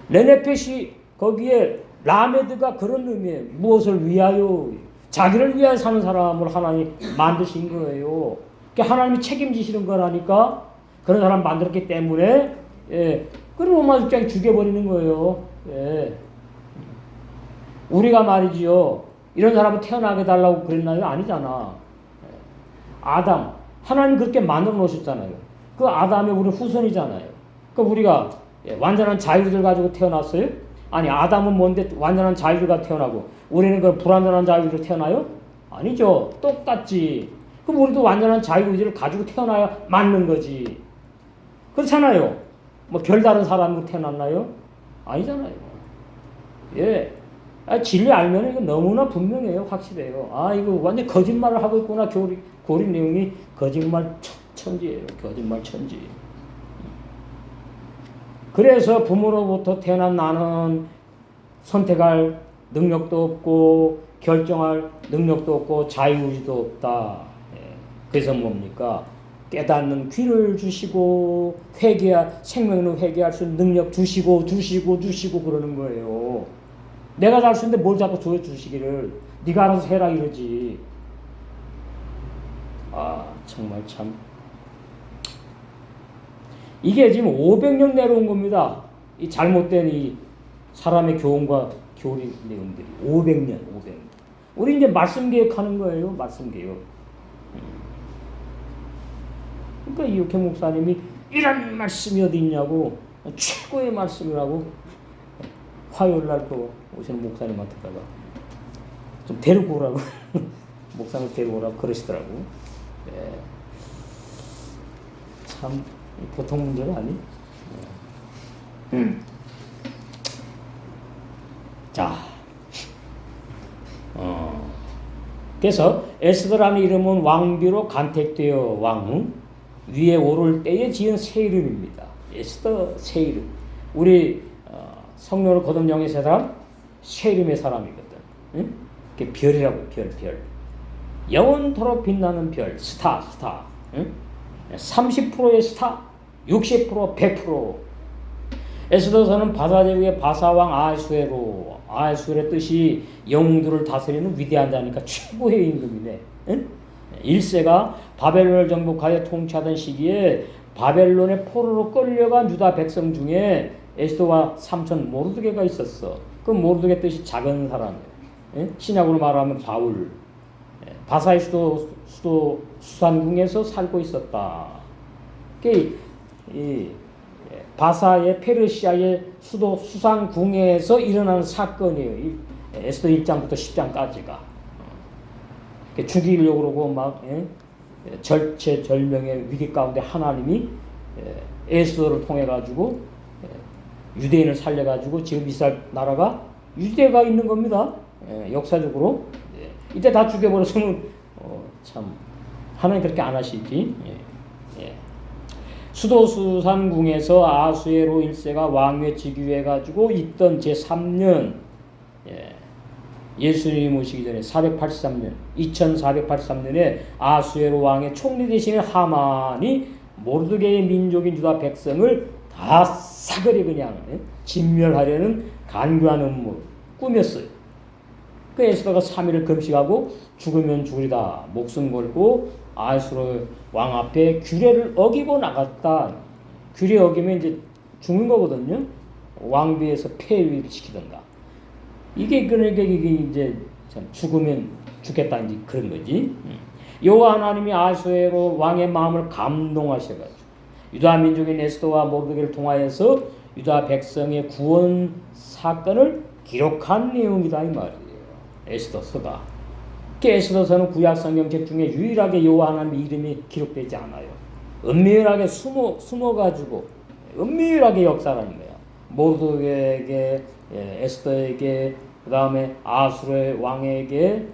레네페시 거기에 라메드가 그런 의미예요. 무엇을 위하여? 자기를 위하여 사는 사람을 하나님이 만드신 거예요. 그러니까 하나님이 책임지시는 거라니까. 그런 사람 만들었기 때문에 그리고 로마 6장이 죽여버리는 거예요. 우리가 말이지요. 이런 사람을 태어나게 달라고 그랬나요? 아니잖아. 아담 하나님 그렇게 만들어 놓으셨잖아요. 그 아담이 우리 후손이잖아요. 그 우리가 완전한 자유를 가지고 태어났어요? 아니 아담은 뭔데 완전한 자유를 가지고 태어나고 우리는 그 불완전한 자유로 태어나요? 아니죠. 똑같지. 그럼 우리도 완전한 자유의지를 가지고 태어나야 맞는 거지. 그렇잖아요. 별다른 사람으로 태어났나요? 아니잖아요. 진리 알면 이거 너무나 분명해요. 확실해요. 이거 완전 거짓말을 하고 있구나. 교리 내용이 거짓말 천지예요. 거짓말 천지. 그래서 부모로부터 태어난 나는 선택할 능력도 없고 결정할 능력도 없고 자유의지도 없다. 그래서 뭡니까? 깨닫는 귀를 주시고 생명을 회개할 수 있는 능력 주시고 그러는 거예요. 내가 잘 수 있는데 뭘 자꾸 주시기를 네가 알아서 해라 이러지. 정말 참 이게 지금 500년 내려온 겁니다. 이 잘못된 이 사람의 교훈과 교리 내용들이 500년. 우리 이제 말씀 개혁하는 거예요. 말씀 개혁. 그러니까 이옥회 목사님이 이런 말씀이 어디 있냐고 최고의 말씀이라고 화요일 날 오시는 목사님한테다가 좀 데리고 오라고 목사님 데리고 오라고 그러시더라고. 참 보통 문제가 아니. 자, 그래서 에스더라는 이름은 왕비로 간택되어 왕 위에 오를 때에 지은 새 이름입니다. 에스더 새 이름. 우리 성령으로 거듭 영의 새 사람 새 이름의 사람이거든. 응? 그게 별이라고 별. 영원토록 빛나는 별 스타. 응? 30%의 스타, 60%, 100%. 에스더서는 바사 제국의 바사왕 아하수에로의 뜻이 영웅들을 다스리는 위대한 자니까 최고의 임금이네. 응? 1세가 바벨론을 정복하여 통치하던 시기에 바벨론의 포로로 끌려간 유다 백성 중에 에스더와 삼촌 모르드게가 있었어. 그 모르드게 뜻이 작은 사람이에요. 신약으로 말하면 바울. 바사의 수도 수산궁에서 살고 있었다. 바사의 페르시아의 수도 수산궁에서 일어나는 사건이에요. 에스더 1장부터 10장까지가. 죽이려고 그러고 절체절명의 위기 가운데 하나님이 에스더를 통해 가지고 유대인을 살려 가지고 지금 이스라엘 나라가 유대가 있는 겁니다. 역사적으로. 이때 다 죽여버렸으면 참 하나님 그렇게 안 하시지. 수도수산궁에서 아수에로 1세가 왕위에 즉위해가지고 있던 제3년, 예수님 오시기 전에 483년, 2483년에 아수에로 왕의 총리 대신에 하만이 모르드게의 민족인 유다 백성을 다 사거리 그냥 진멸하려는 간교한 음모 꾸몄어요. 그 에스더가 3일을 금식하고 죽으면 죽으리다 목숨 걸고 아수르 왕 앞에 규례를 어기고 나갔다. 규례 어기면 이제 죽는 거거든요. 왕비에서 폐위를 시키던가. 이게 그러니까 이게 이제 참 죽으면 죽겠다 이제 그런 거지. 여호와 하나님이 아수에로 왕의 마음을 감동하셔가지고 유다 민족인 에스더와 모르드게를 통하여서 유다 백성의 구원 사건을 기록한 내용이다 이 말이에요. 에스더서가. 에스더서는 구약 성경책 중에 유일하게 여호와 하나님의 이름이 기록되지 않아요. 은밀하게 숨어가지고 은밀하게 역사하는 거야. 모르드게에게, 에스더에게, 그 다음에 아수르의 왕에게.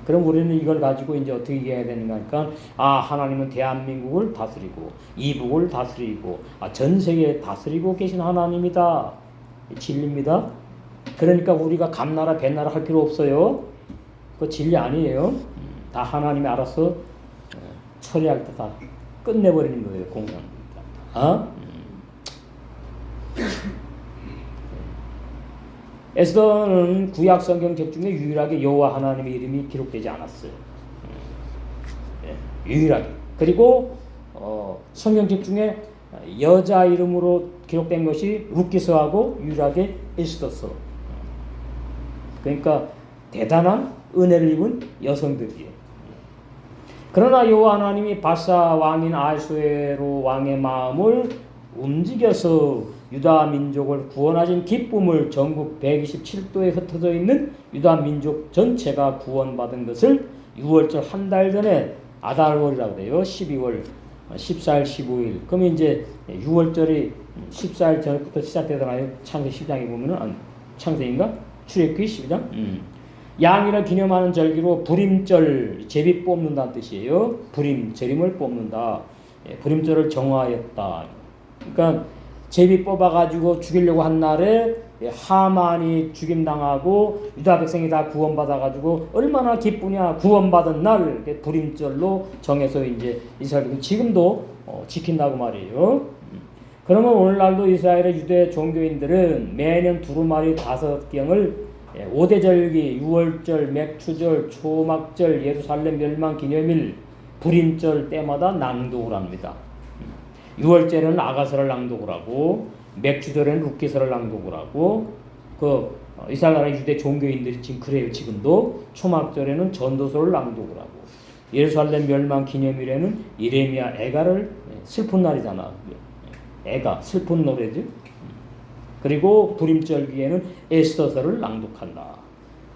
그럼 우리는 이걸 가지고 이제 어떻게 이해해야 되는가 하니까, 하나님은 대한민국을 다스리고 이북을 다스리고 전 세계에 다스리고 계신 하나님이다. 진리입니다. 그러니까 우리가 감나라 뱃나라 할 필요 없어요. 그 진리 아니에요. 다 하나님이 알아서 처리할 때 다 끝내버리는 거예요. 공산입니다. 에스더는 구약 성경책 중에 유일하게 여호와 하나님의 이름이 기록되지 않았어요. 유일하게. 그리고 성경책 중에 여자 이름으로 기록된 것이 룻기서하고 유일하게 에스더서. 그러니까 대단한 은혜를 입은 여성들이에요. 그러나 여호와 하나님이 바사 왕인 아수에로 왕의 마음을 움직여서 유다 민족을 구원하신 기쁨을 전국 127도에 흩어져 있는 유다 민족 전체가 구원받은 것을 6월절 한 달 전에 아달월이라고 해요. 12월 14일, 15일. 그러면 이제 6월절이 14일 전부터 시작되잖아요. 창세기 10장에 보면은 창세인가? 출애굽기 12장. 양일을 기념하는 절기로 불임절, 제비 뽑는다는 뜻이에요. 재림을 뽑는다. 불임절을 정하였다. 그러니까 제비 뽑아가지고 죽이려고 한 날에 하만이 죽임당하고 유다 백성이 다 구원받아가지고 얼마나 기쁘냐. 구원받은 날 불임절로 정해서 이제 이스라엘은 지금도 지킨다고 말이에요. 그러면 오늘날도 이스라엘의 유대 종교인들은 매년 두루마리 5경을 5대 절기, 6월절, 맥추절, 초막절, 예루살렘 멸망 기념일, 불임절 때마다 낭독을 합니다. 6월절에는 아가서를 낭독을 하고, 맥추절에는 룻기서를 낭독을 하고, 이스라엘 나라 유대 종교인들이 지금 그래요. 지금도 초막절에는 전도서를 낭독을 하고, 예루살렘 멸망 기념일에는 이레미야 애가를 슬픈 날이잖아. 애가 슬픈 노래죠. 그리고 불임절기에는 에스더서를 낭독한다.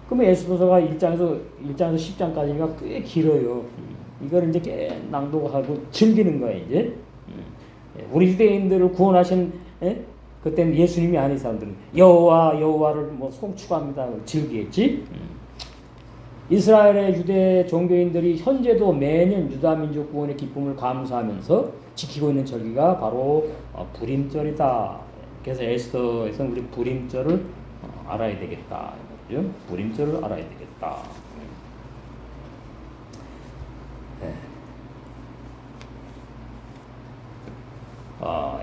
그러면 에스더서가 1장에서 10장까지가 꽤 길어요. 이걸 이제 꽤 낭독하고 즐기는 거예요. 이제 우리 유대인들을 구원하신 그때는 예수님이 아닌 사람들은 여호와를 뭐 송축합니다. 즐기겠지. 이스라엘의 유대 종교인들이 현재도 매년 유다 민족 구원의 기쁨을 감사하면서 지키고 있는 절기가 바로 불임절이다. 그래서 에스더에서는 우리 불임절을 알아야 되겠다. 불임절을 알아야 되겠다.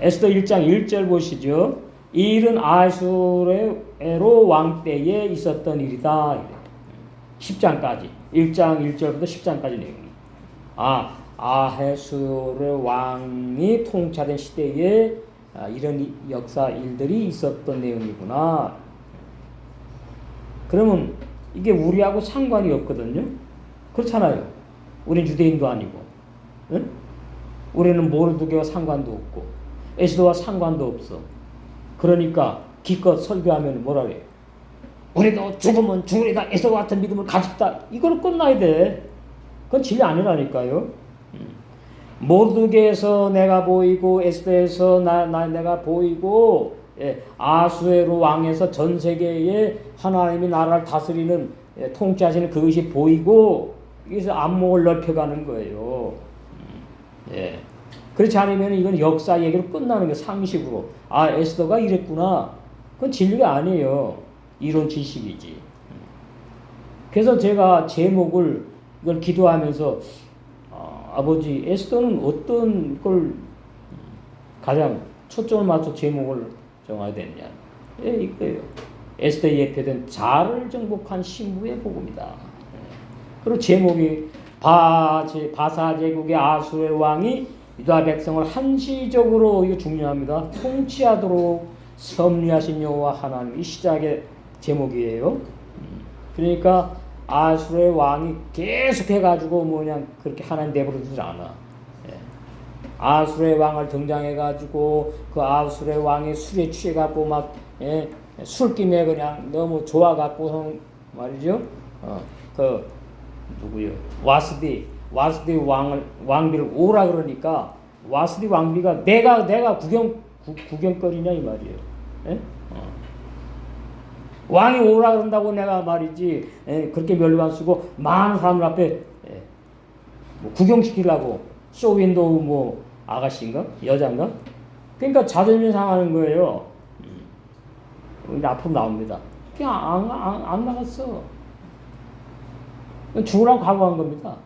에스더 1장 1절 보시죠. 이 일은 아수에로 왕 때에 있었던 일이다. 10장까지 1장 1절부터 10장까지 내용이. 아하수에로 왕이 통치하던 시대에 이런 역사 일들이 있었던 내용이구나. 그러면 이게 우리하고 상관이 없거든요. 그렇잖아요. 우린 유대인도 아니고, 응? 우리는 모르드게와 상관도 없고 에스더와 상관도 없어. 그러니까 기껏 설교하면 뭐라 그래요? 우리도 죽으면 죽으리다. 에스더와 같은 믿음을 가집다. 이걸로 끝나야 돼. 그건 진리 아니라니까요. 모르드게에서 내가 보이고 에스더에서 내가 보이고 예, 아수에로 왕에서 전 세계에 하나님이 나라를 다스리는 통치하시는 그것이 보이고 여기서 안목을 넓혀가는 거예요. 예. 그렇지 않으면 이건 역사 얘기로 끝나는 거예요. 상식으로. 아, 에스더가 이랬구나. 그건 진리가 아니에요. 이론 지식이지. 그래서 제가 제목을 이걸 기도하면서 아버지 에스더는 어떤 걸 가장 초점을 맞춰 제목을 정하게 됐냐. 예, 이거예요. 에스더에 예표된 자를 정복한 신부의 복음이다. 그리고 제목이 바사 제국의 아수의 왕이 유다 백성을 한시적으로, 이거 중요합니다, 통치하도록 섭리하신 여호와 하나님, 이 시작의 제목이에요. 그러니까 아수르의 왕이 계속해가지고 뭐냐 그렇게 하나님 내버려두지 않아. 아수르의 왕을 등장해가지고 그 아수르의 왕이 술에 취해갖고 막 술김에 그냥 너무 좋아갖고 말이죠. 그 누구요? 와스디 왕비를 오라 그러니까 와스디 왕비가 내가 구경거리냐 이 말이에요. 예? 왕이 오라 그런다고 내가 말이지 그렇게 면류관 쓰고 많은 사람들 앞에 뭐 구경시키려고 쇼윈도우 뭐 아가씨인가 여자인가? 그러니까 자존심 상하는 거예요. 근데 앞으로 나옵니다. 그냥 안 나갔어. 죽으라고 각오한 겁니다.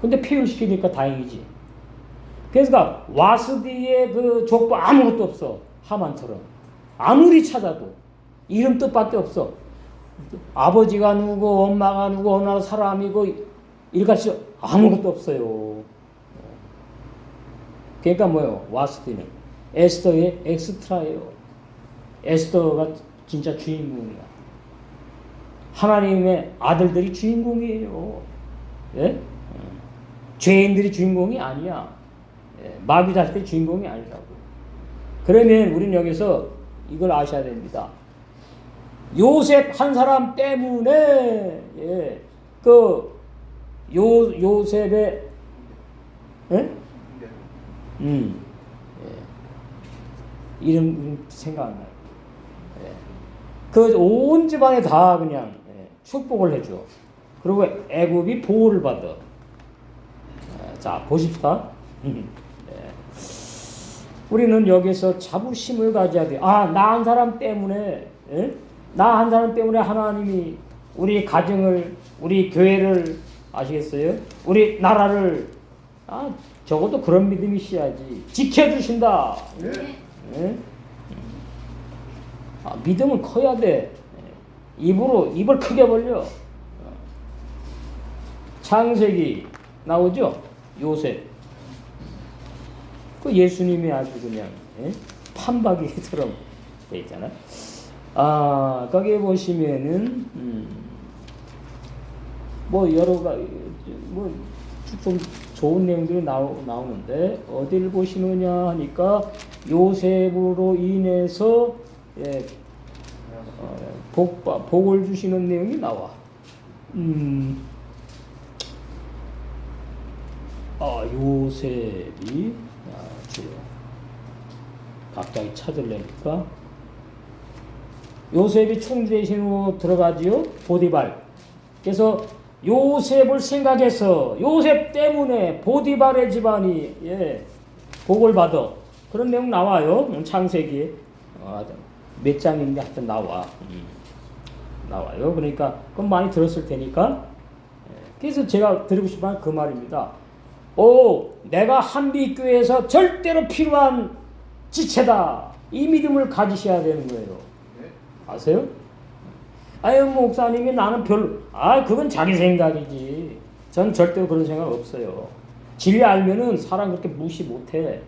근데 폐율시키니까 다행이지. 그러니까 와스디의 그 족보 아무것도 없어. 하만처럼. 아무리 찾아도 이름 뜻밖에 없어. 아버지가 누구고 엄마가 누구 어느 나라 사람이고 일같이 아무것도 없어요. 그러니까 뭐예요? 와스디는 에스더의 엑스트라예요. 에스더가 진짜 주인공이야. 하나님의 아들들이 주인공이에요. 예? 죄인들이 주인공이 아니야. 마귀 자식들이 주인공이 아니라고. 그러면 우리는 여기서 이걸 아셔야 됩니다. 요셉 한 사람 때문에 요셉의 이름 생각 안 나요. 그 온 집안에 다 그냥 축복을 해줘. 그리고 애굽이 보호를 받아. 자, 보십시다. 우리는 여기서 자부심을 가져야 돼. 나 한 사람 때문에, 나 한 사람 때문에 하나님이 우리 가정을, 우리 교회를, 아시겠어요? 우리 나라를, 적어도 그런 믿음이 있어야지. 지켜주신다. 믿음은 커야 돼. 입을 크게 벌려. 창세기 나오죠? 요셉. 그 예수님이 아주 그냥 판박이처럼 돼 있잖아. 거기에 보시면은 뭐 여러 가지 뭐 좀 좋은 내용들이 나오는데 어디를 보시느냐 하니까 요셉으로 인해서 복을 주시는 내용이 나와. 요셉이 갑자기 찾으려니까 요셉이 총리 대신으로 들어가지요. 보디발. 그래서 요셉을 생각해서 요셉 때문에 보디발의 집안이 복을 받아. 그런 내용 나와요. 창세기에 몇 장인데 하여튼 나와요. 그러니까 그건 많이 들었을 테니까. 그래서 제가 드리고 싶은 그 말입니다. 내가 한빛교회에서 절대로 필요한 지체다. 이 믿음을 가지셔야 되는 거예요. 아세요? 목사님이 나는 그건 자기 생각이지. 전 절대로 그런 생각 없어요. 진리 알면은 사람 그렇게 무시 못해.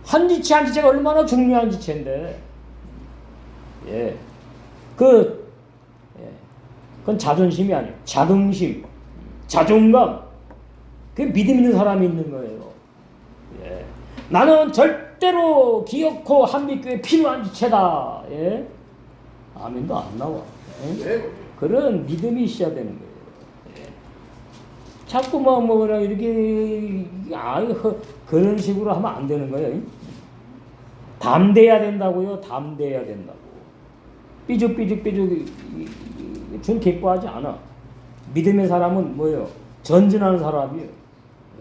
한 지체가 얼마나 중요한 지체인데. 그건 자존심이 아니에요. 자긍심, 자존감. 그게 믿음 있는 사람이 있는 거예요. 나는 절대로 기어코 한빛교회 필요한 지체다. 아멘도 안 나와. 그런 믿음이 있어야 되는 거예요. 자꾸만 그냥 이렇게 그런 식으로 하면 안 되는 거예요. 담대해야 된다고요. 담대해야 된다고. 삐죽삐죽 좀 기뻐하지 않아. 믿음의 사람은 뭐예요? 전진하는 사람이에요.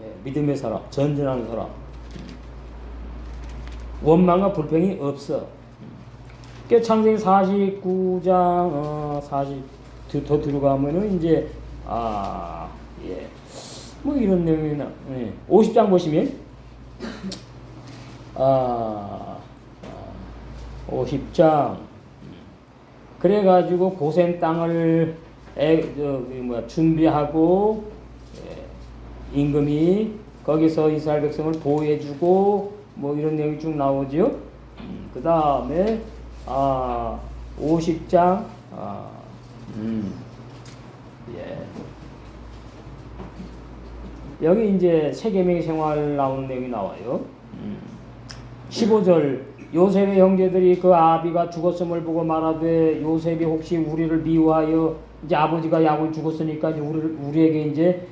예, 믿음의 사람, 전진하는 사람. 원망과 불평이 없어. 창세기 49장 40더 들어가면은 이제 예. 뭐 이런 내용이나 50장 보시면 50장 그래가지고 고센 땅을 준비하고 임금이 거기서 이스라엘 백성을 보호해주고 뭐 이런 내용이 쭉 나오죠. 그 다음에 50장 예. 여기 이제 세계명의 생활 나오는 내용이 나와요. 15절 요셉의 형제들이 그 아비가 죽었음을 보고 말하되 요셉이 혹시 우리를 미워하여 이제 아버지가 야곱이 죽었으니까 이제 우리에게 이제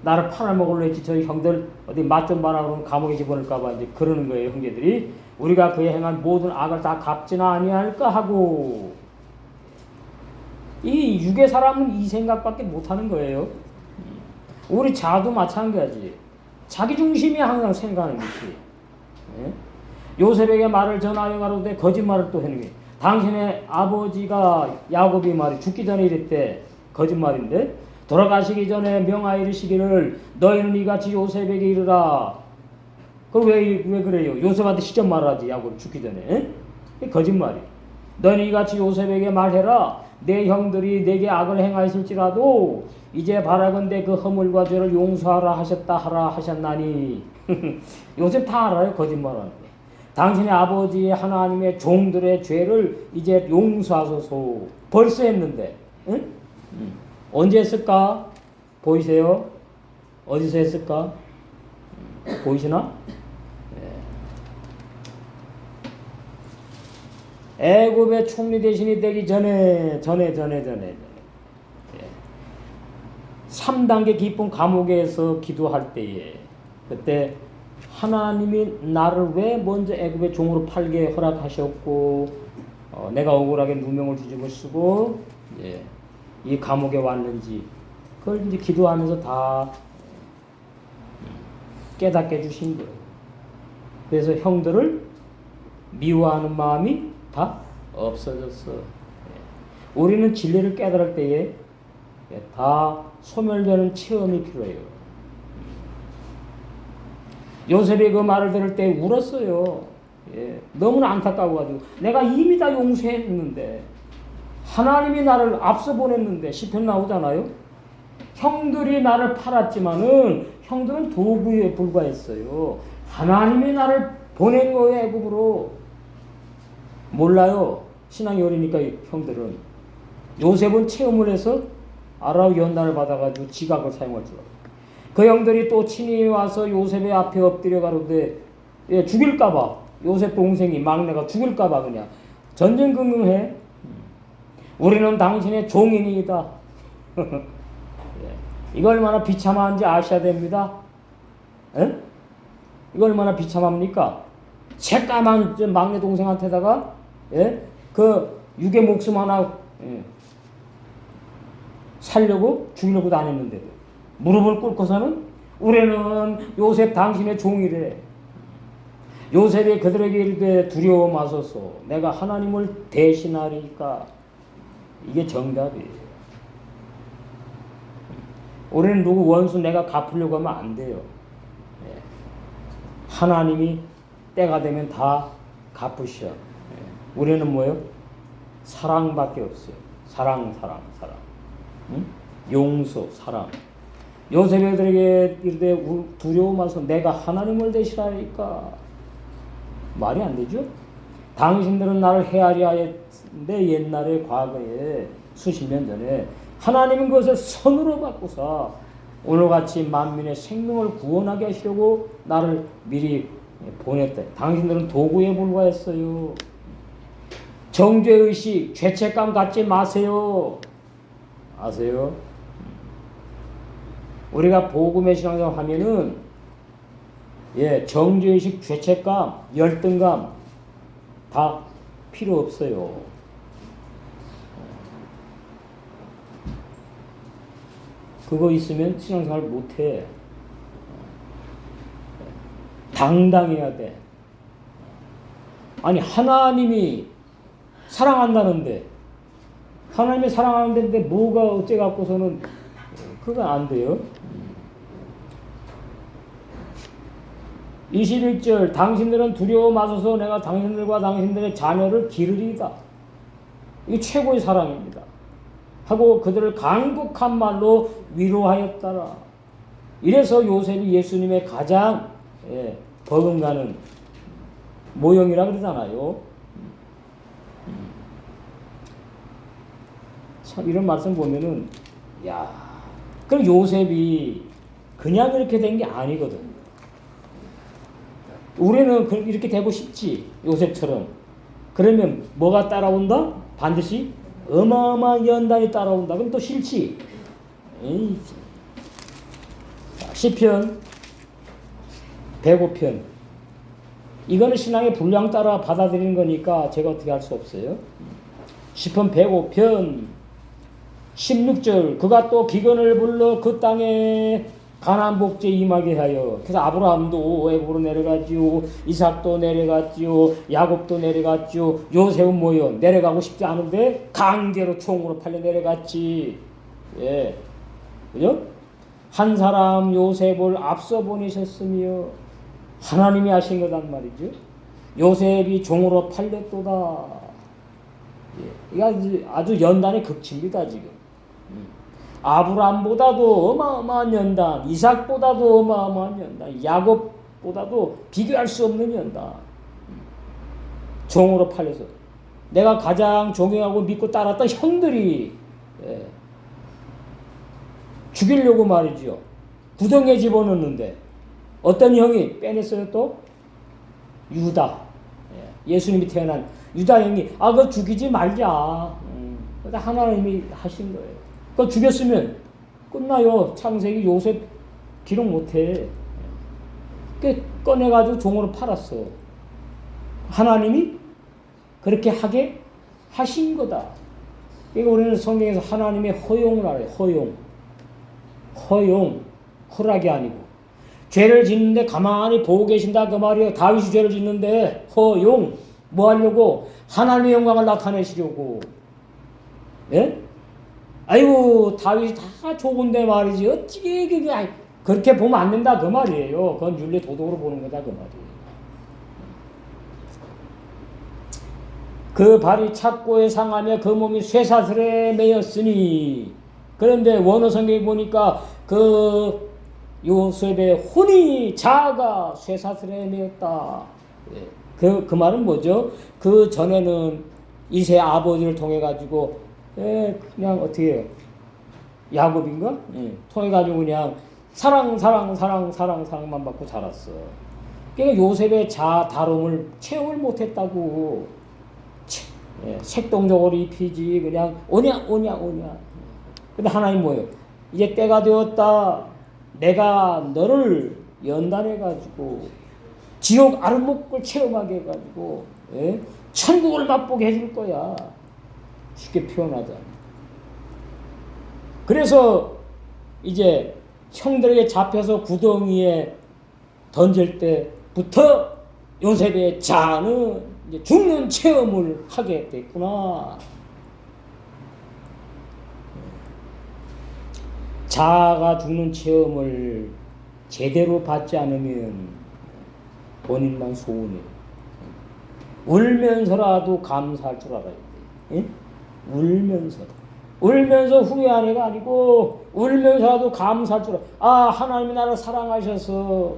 나를 팔아먹으려 했지 저희 형들 어디 맛 좀 봐라 그러면 감옥에 집어넣을까봐 이제 그러는 거예요. 형제들이 우리가 그에 행한 모든 악을 다 갚지나 아니할까 하고 이 육의 사람은 이 생각밖에 못하는 거예요. 우리 자도 마찬가지. 자기 중심이 항상 생각하는 것이. 요셉에게 말을 전하여 가로되 거짓말을 또 하는 게 당신의 아버지가 야곱이 말이 죽기 전에 이랬대. 거짓말인데 돌아가시기 전에 명하여 이르시기를 너희는 이같이 요셉에게 이르라. 그럼 왜 그래요? 요셉한테 직접 말하지. 야곱이 죽기 전에. 거짓말이. 너희는 이같이 요셉에게 말해라. 내 형들이 내게 악을 행하였을지라도 이제 바라건대 그 허물과 죄를 용서하라 하셨다 하라 하셨나니. 요셉 다 알아요. 거짓말하는 거. 당신의 아버지 하나님의 종들의 죄를 이제 용서하소서. 벌써 했는데 응? 언제 했을까? 보이세요? 어디서 했을까? 보이시나? 애굽의 총리 대신이 되기 전에 3단계 깊은 감옥에서 기도할 때에 그때 하나님이 나를 왜 먼저 애굽의 종으로 팔게 허락하셨고 내가 억울하게 누명을 뒤집어 쓰고 이 감옥에 왔는지 그걸 이제 기도하면서 다 깨닫게 해주신 거예요. 그래서 형들을 미워하는 마음이 다 없어졌어. 우리는 진리를 깨달을 때에 다 소멸되는 체험이 필요해요. 요셉이 그 말을 들을 때 울었어요. 너무나 안타까워가지고 내가 이미 다 용서했는데 하나님이 나를 앞서 보냈는데 시편 나오잖아요. 형들이 나를 팔았지만은 형들은 도구에 불과했어요. 하나님이 나를 보낸 거예요. 애굽으로. 몰라요. 신앙이 어리니까 형들은. 요셉은 체험을 해서 아라우 연단을 받아가지고 지각을 사용할 줄 알아요. 그 형들이 또 친히 와서 요셉의 앞에 엎드려 가로되 죽일까봐 요셉 동생이 막내가 죽일까봐 그냥 전전긍긍해. 우리는 당신의 종인이다. 이거 얼마나 비참한지 아셔야 됩니다. 이거 얼마나 비참합니까? 새까만 막내 동생한테다가 그 육의 목숨 하나 살려고 죽이려고도 안 했는데도 무릎을 꿇고서는 우리는 요셉 당신의 종이래. 요셉이 그들에게 이르되 두려워 마소서 내가 하나님을 대신하리까. 이게 정답이에요. 우리는 누구 원수 내가 갚으려고 하면 안 돼요. 하나님이 때가 되면 다 갚으셔. 우리는 뭐예요? 사랑밖에 없어요. 사랑. 응? 용서, 사랑. 요셉들에게 이르되 두려워 마소서 내가 하나님을 대신하리까. 말이 안 되죠? 당신들은 나를 헤아려 하였는데 옛날에 과거에 수십 년 전에 하나님은 그것을 선으로 바꾸사 오늘같이 만민의 생명을 구원하게 하시려고 나를 미리 보냈다. 당신들은 도구에 불과했어요. 정죄의식, 죄책감 갖지 마세요. 아세요? 우리가 복음의 신앙생활 하면은 정죄의식, 죄책감, 열등감 다 필요 없어요. 그거 있으면 신앙생활 못해. 당당해야 돼. 아니 하나님이 사랑한다는데 하나님이 사랑하는데 뭐가 어째 갖고서는 그건 안 돼요. 21절 당신들은 두려워 마소서 내가 당신들과 당신들의 자녀를 기르리이다. 이게 최고의 사랑입니다. 하고 그들을 간곡한 말로 위로하였더라. 이래서 요셉이 예수님의 가장 버금가는 모형이라 그러잖아요. 참 이런 말씀 보면은 야, 그럼 요셉이 그냥 이렇게 된 게 아니거든. 우리는 이렇게 되고 싶지, 요셉처럼. 그러면 뭐가 따라온다? 반드시 어마어마한 연단이 따라온다. 그럼 또 싫지. 에이. 시편 105편. 이거는 신앙의 분량 따라 받아들이는 거니까 제가 어떻게 할 수 없어요. 시편 105편 16절 그가 또 기근을 불러 그 땅에 가나안 복지에 임하게 하여. 그래서 아브라함도 애굽으로 내려갔지요. 이삭도 내려갔지요. 야곱도 내려갔지요. 요셉은 뭐요? 내려가고 싶지 않은데 강제로 총으로 팔려 내려갔지. 예, 그죠? 한 사람 요셉을 앞서 보내셨으며 하나님이 하신 거단 말이죠. 요셉이 종으로 팔렸도다. 예, 이게 아주 연단의 극치입니다 지금. 아브라함보다도 어마어마한 연단, 이삭보다도 어마어마한 연단, 야곱보다도 비교할 수 없는 연단. 종으로 팔려서 내가 가장 존경하고 믿고 따랐던 형들이 죽이려고 말이죠. 구덩이에 집어넣는데 어떤 형이 빼냈어요 또? 유다. 예수님이 태어난 유다 형이 그거 죽이지 말자. 그러니까 하나님이 하신 거예요. 그거 죽였으면 끝나요. 창세기 요셉 기록 못해. 꺼내가지고 종으로 팔았어. 하나님이 그렇게 하게 하신 거다. 그러니까 우리는 성경에서 하나님의 허용을 알아요. 허용. 허락이 아니고. 죄를 짓는데 가만히 보고 계신다 그 말이에요. 다윗이 죄를 짓는데 허용. 뭐 하려고? 하나님의 영광을 나타내시려고. 예? 아이고 다윗이 다 좋은데 말이지 어찌게 그렇게 보면 안 된다 그 말이에요. 그건 윤리 도덕으로 보는 거다 그 말이에요. 그 발이 착고에 상하며 그 몸이 쇠사슬에 매였으니. 그런데 원어 성경에 보니까 그 요셉의 혼이 자아가 쇠사슬에 매였다. 그 말은 뭐죠? 그 전에는 이세 아버지를 통해 가지고 그냥 어떻게 해요? 야곱인가? 통해 가지고 그냥 사랑만 받고 자랐어. 그러니까 요셉의 자아 다름을 체험을 못했다고. 색동적으로 입히지 그냥 오냐. 근데 하나님 뭐예요? 이제 때가 되었다. 내가 너를 연단해 가지고 지옥 아르목을 체험하게 해 가지고 천국을 맛보게 해줄 거야. 쉽게 표현하자. 그래서 이제 형들에게 잡혀서 구덩이에 던질 때부터 요셉의 자아는 이제 죽는 체험을 하게 됐구나. 자아가 죽는 체험을 제대로 받지 않으면 본인만 소원해요. 울면서라도 감사할 줄 알아야 돼. 울면서 후회하는 게 아니고 울면서라도 감사할 줄 알아. 하나님이 나를 사랑하셔서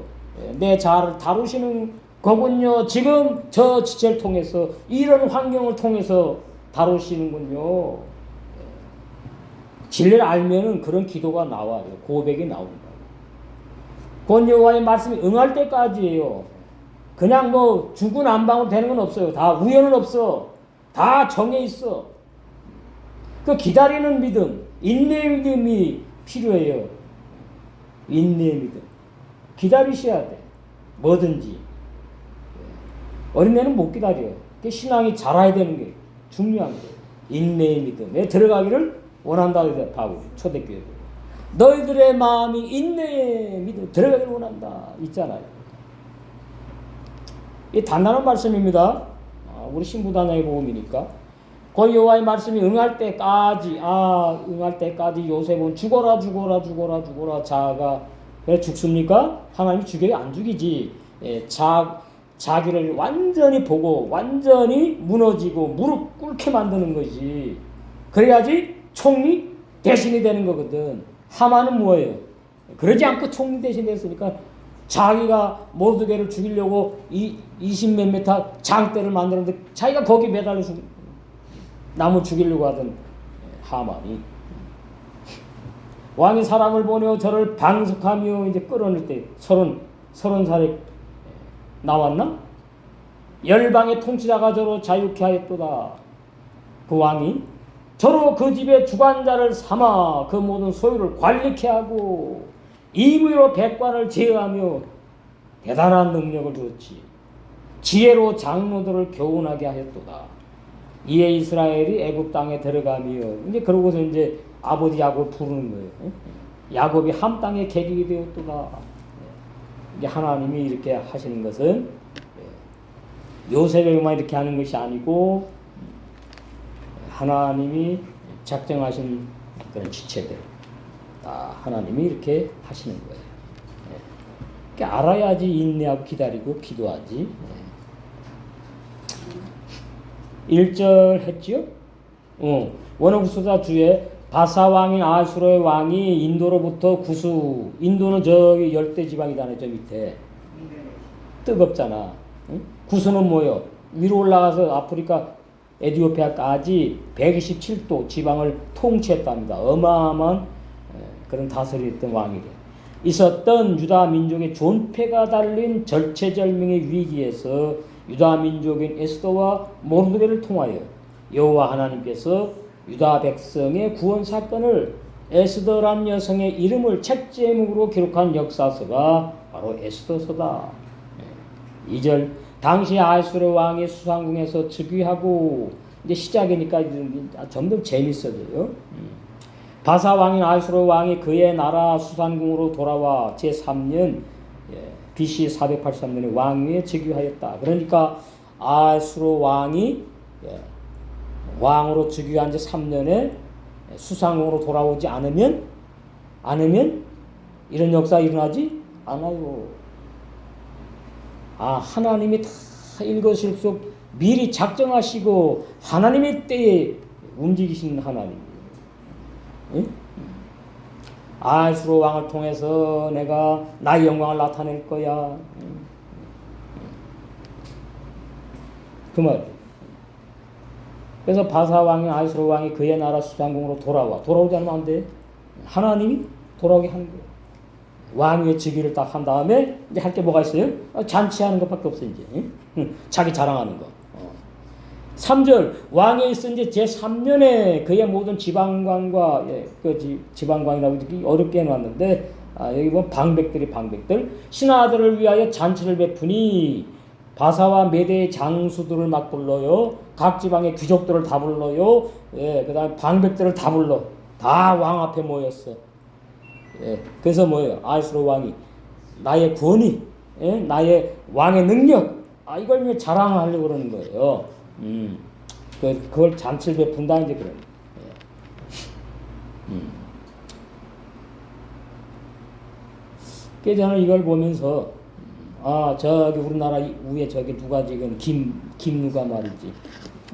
내 자아를 다루시는 거군요. 지금 저 지체를 통해서 이런 환경을 통해서 다루시는군요. 진리를 알면은 그런 기도가 나와요. 고백이 나온다. 곧 여호와의 말씀이 응할 때까지예요. 그냥 뭐 죽은 안방으로 되는 건 없어요. 다 우연은 없어. 다 정해 있어. 그 기다리는 믿음, 인내의 믿음이 필요해요. 인내의 믿음. 기다리셔야 돼. 뭐든지. 어린애는 못 기다려요. 그 신앙이 자라야 되는 게 중요한 거예요. 인내의 믿음에 들어가기를 원한다고 해서 바울 초대교회 너희들의 마음이 인내의 믿음 들어가기를 원한다 있잖아요. 이 단단한 말씀입니다. 우리 신부단장의 복음이니까 그 여호와의 말씀이 응할 때까지 요셉은 죽어라 자가 왜 죽습니까? 하나님이 죽여야 안 죽이지. 자기를 완전히 보고 완전히 무너지고 무릎 꿇게 만드는 거지. 그래야지 총리 대신이 되는 거거든. 하만은 뭐예요? 그러지 않고 총리 대신 됐으니까 자기가 모르드게를 죽이려고 20몇 메타 장대를 만들었는데 자기가 거기 매달려서 남을 죽이려고 하던 하만이 왕이 사람을 보내어 저를 방석하며 이제 끌어낼 때 30살에 나왔나? 열방의 통치자가 저로 자유케 하였도다. 그 왕이 저로 그 집의 주관자를 삼아 그 모든 소유를 관리케 하고 임의로 백관을 제어하며 대단한 능력을 주었지. 지혜로 장로들을 교훈하게 하였도다. 이에 이스라엘이 애굽 땅에 들어가며 이제 그러고서 이제 아버지 야곱을 부르는 거예요. 야곱이 함 땅에 개기게 되었도다. 이게 하나님이 이렇게 하시는 것은 요셉에게만 이렇게 하는 것이 아니고 하나님이 작정하신 그런 지체들 다 하나님이 이렇게 하시는 거예요. 그러니까 알아야지 인내하고 기다리고 기도하지. 1절 했지요? 원어구수사 주에 바사왕인 아수르의 왕이 인도로부터 인도는 저기 열대지방이잖아요. 저 밑에 뜨겁잖아. 응? 구수는 뭐요? 위로 올라가서 아프리카 에티오피아까지 127도 지방을 통치했답니다. 어마어마한 그런 다스리던 왕이래. 있었던 유다 민족의 존폐가 달린 절체절명의 위기에서 유다 민족인 에스더와 모르드게를 통하여 여호와 하나님께서 유다 백성의 구원 사건을 에스더란 여성의 이름을 책 제목으로 기록한 역사서가 바로 에스더서다. 2절 당시 아수르 왕이 수상궁에서 즉위하고 이제 시작이니까 점점 재밌어져요. 바사 왕인 아수르 왕이 그의 나라 수상궁으로 돌아와 제3년 BC 483년에 왕위에 즉위하였다. 그러니까 아수르 왕이 왕으로 즉위한 지 3년에 수상궁으로 돌아오지 않으면 이런 역사 일어나지 않아요. 하나님이 다 일거실속 미리 작정하시고 하나님의 때에 움직이시는 하나님. 응? 아수르 왕을 통해서 내가 나의 영광을 나타낼 거야. 그 말. 그래서 바사 왕이 아수르 왕이 그의 나라 수상궁으로 돌아오지 않으면 안 돼. 하나님이 돌아오게 하는 거예요. 왕위의 즉위를 딱 한 다음에 이제 할 게 뭐가 있어요? 잔치하는 것밖에 없어 이제. 자기 자랑하는 거. 3절 왕에 있은 이제 제3년에 그의 모든 지방관과 지방관이라고 어렵게 해놨는데 여기 보면 방백들 신하들을 위하여 잔치를 베푸니 바사와 메대의 장수들을 막 불러요. 각 지방의 귀족들을 다 불러요. 그 다음에 방백들을 다 불러. 다 왕 앞에 모였어. 그래서 뭐예요? 아수르 왕이 나의 권위, 나의 왕의 능력, 이걸 자랑하려고 그러는 거예요. 그걸 잔치를 베푼다 이제 그런. 그래서 저는 이걸 보면서 저기 우리나라 위에 저기 누가 지금 김누가 말이지.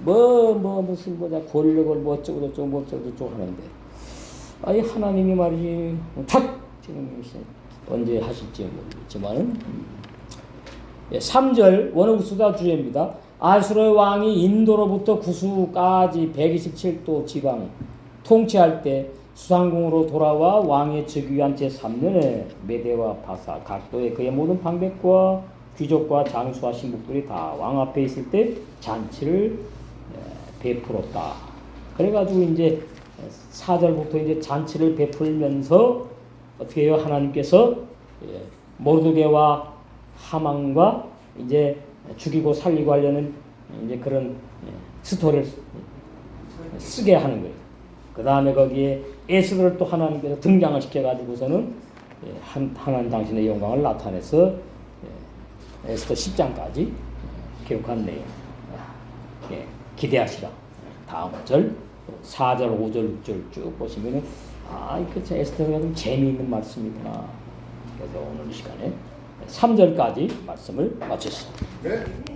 무슨 권력을 뭐 어쩌고 저쩌고 하는데. 이 하나님이 말이지 지금 언제 하실지 모르겠지만은 3절 원어구수다 주제입니다. 아수르 왕이 인도로부터 구수까지 127도 지방 통치할 때 수상궁으로 돌아와 왕의 즉위한 제3년에 메대와 바사 각도의 그의 모든 방백과 귀족과 장수와 신복들이 다 왕 앞에 있을 때 잔치를 베풀었다. 그래가지고 이제 4절부터 이제 잔치를 베풀면서 어떻게 해요? 하나님께서 모르드게와 하만과 이제 죽이고 살리고 하려는 이제 그런 스토리를 쓰게 하는 거예요. 그 다음에 거기에 에스더를 또 하나님께서 등장을 시켜가지고서는 하나님 당신의 영광을 나타내서 에스더 10장까지 기록한 내용. 기대하시라. 다음 절 4절, 5절, 6절 쭉 보시면은 이거 에스더가 좀 재미있는 말씀이구나. 그래서 오늘 이 시간에 3절까지 말씀을 마쳤습니다.
네.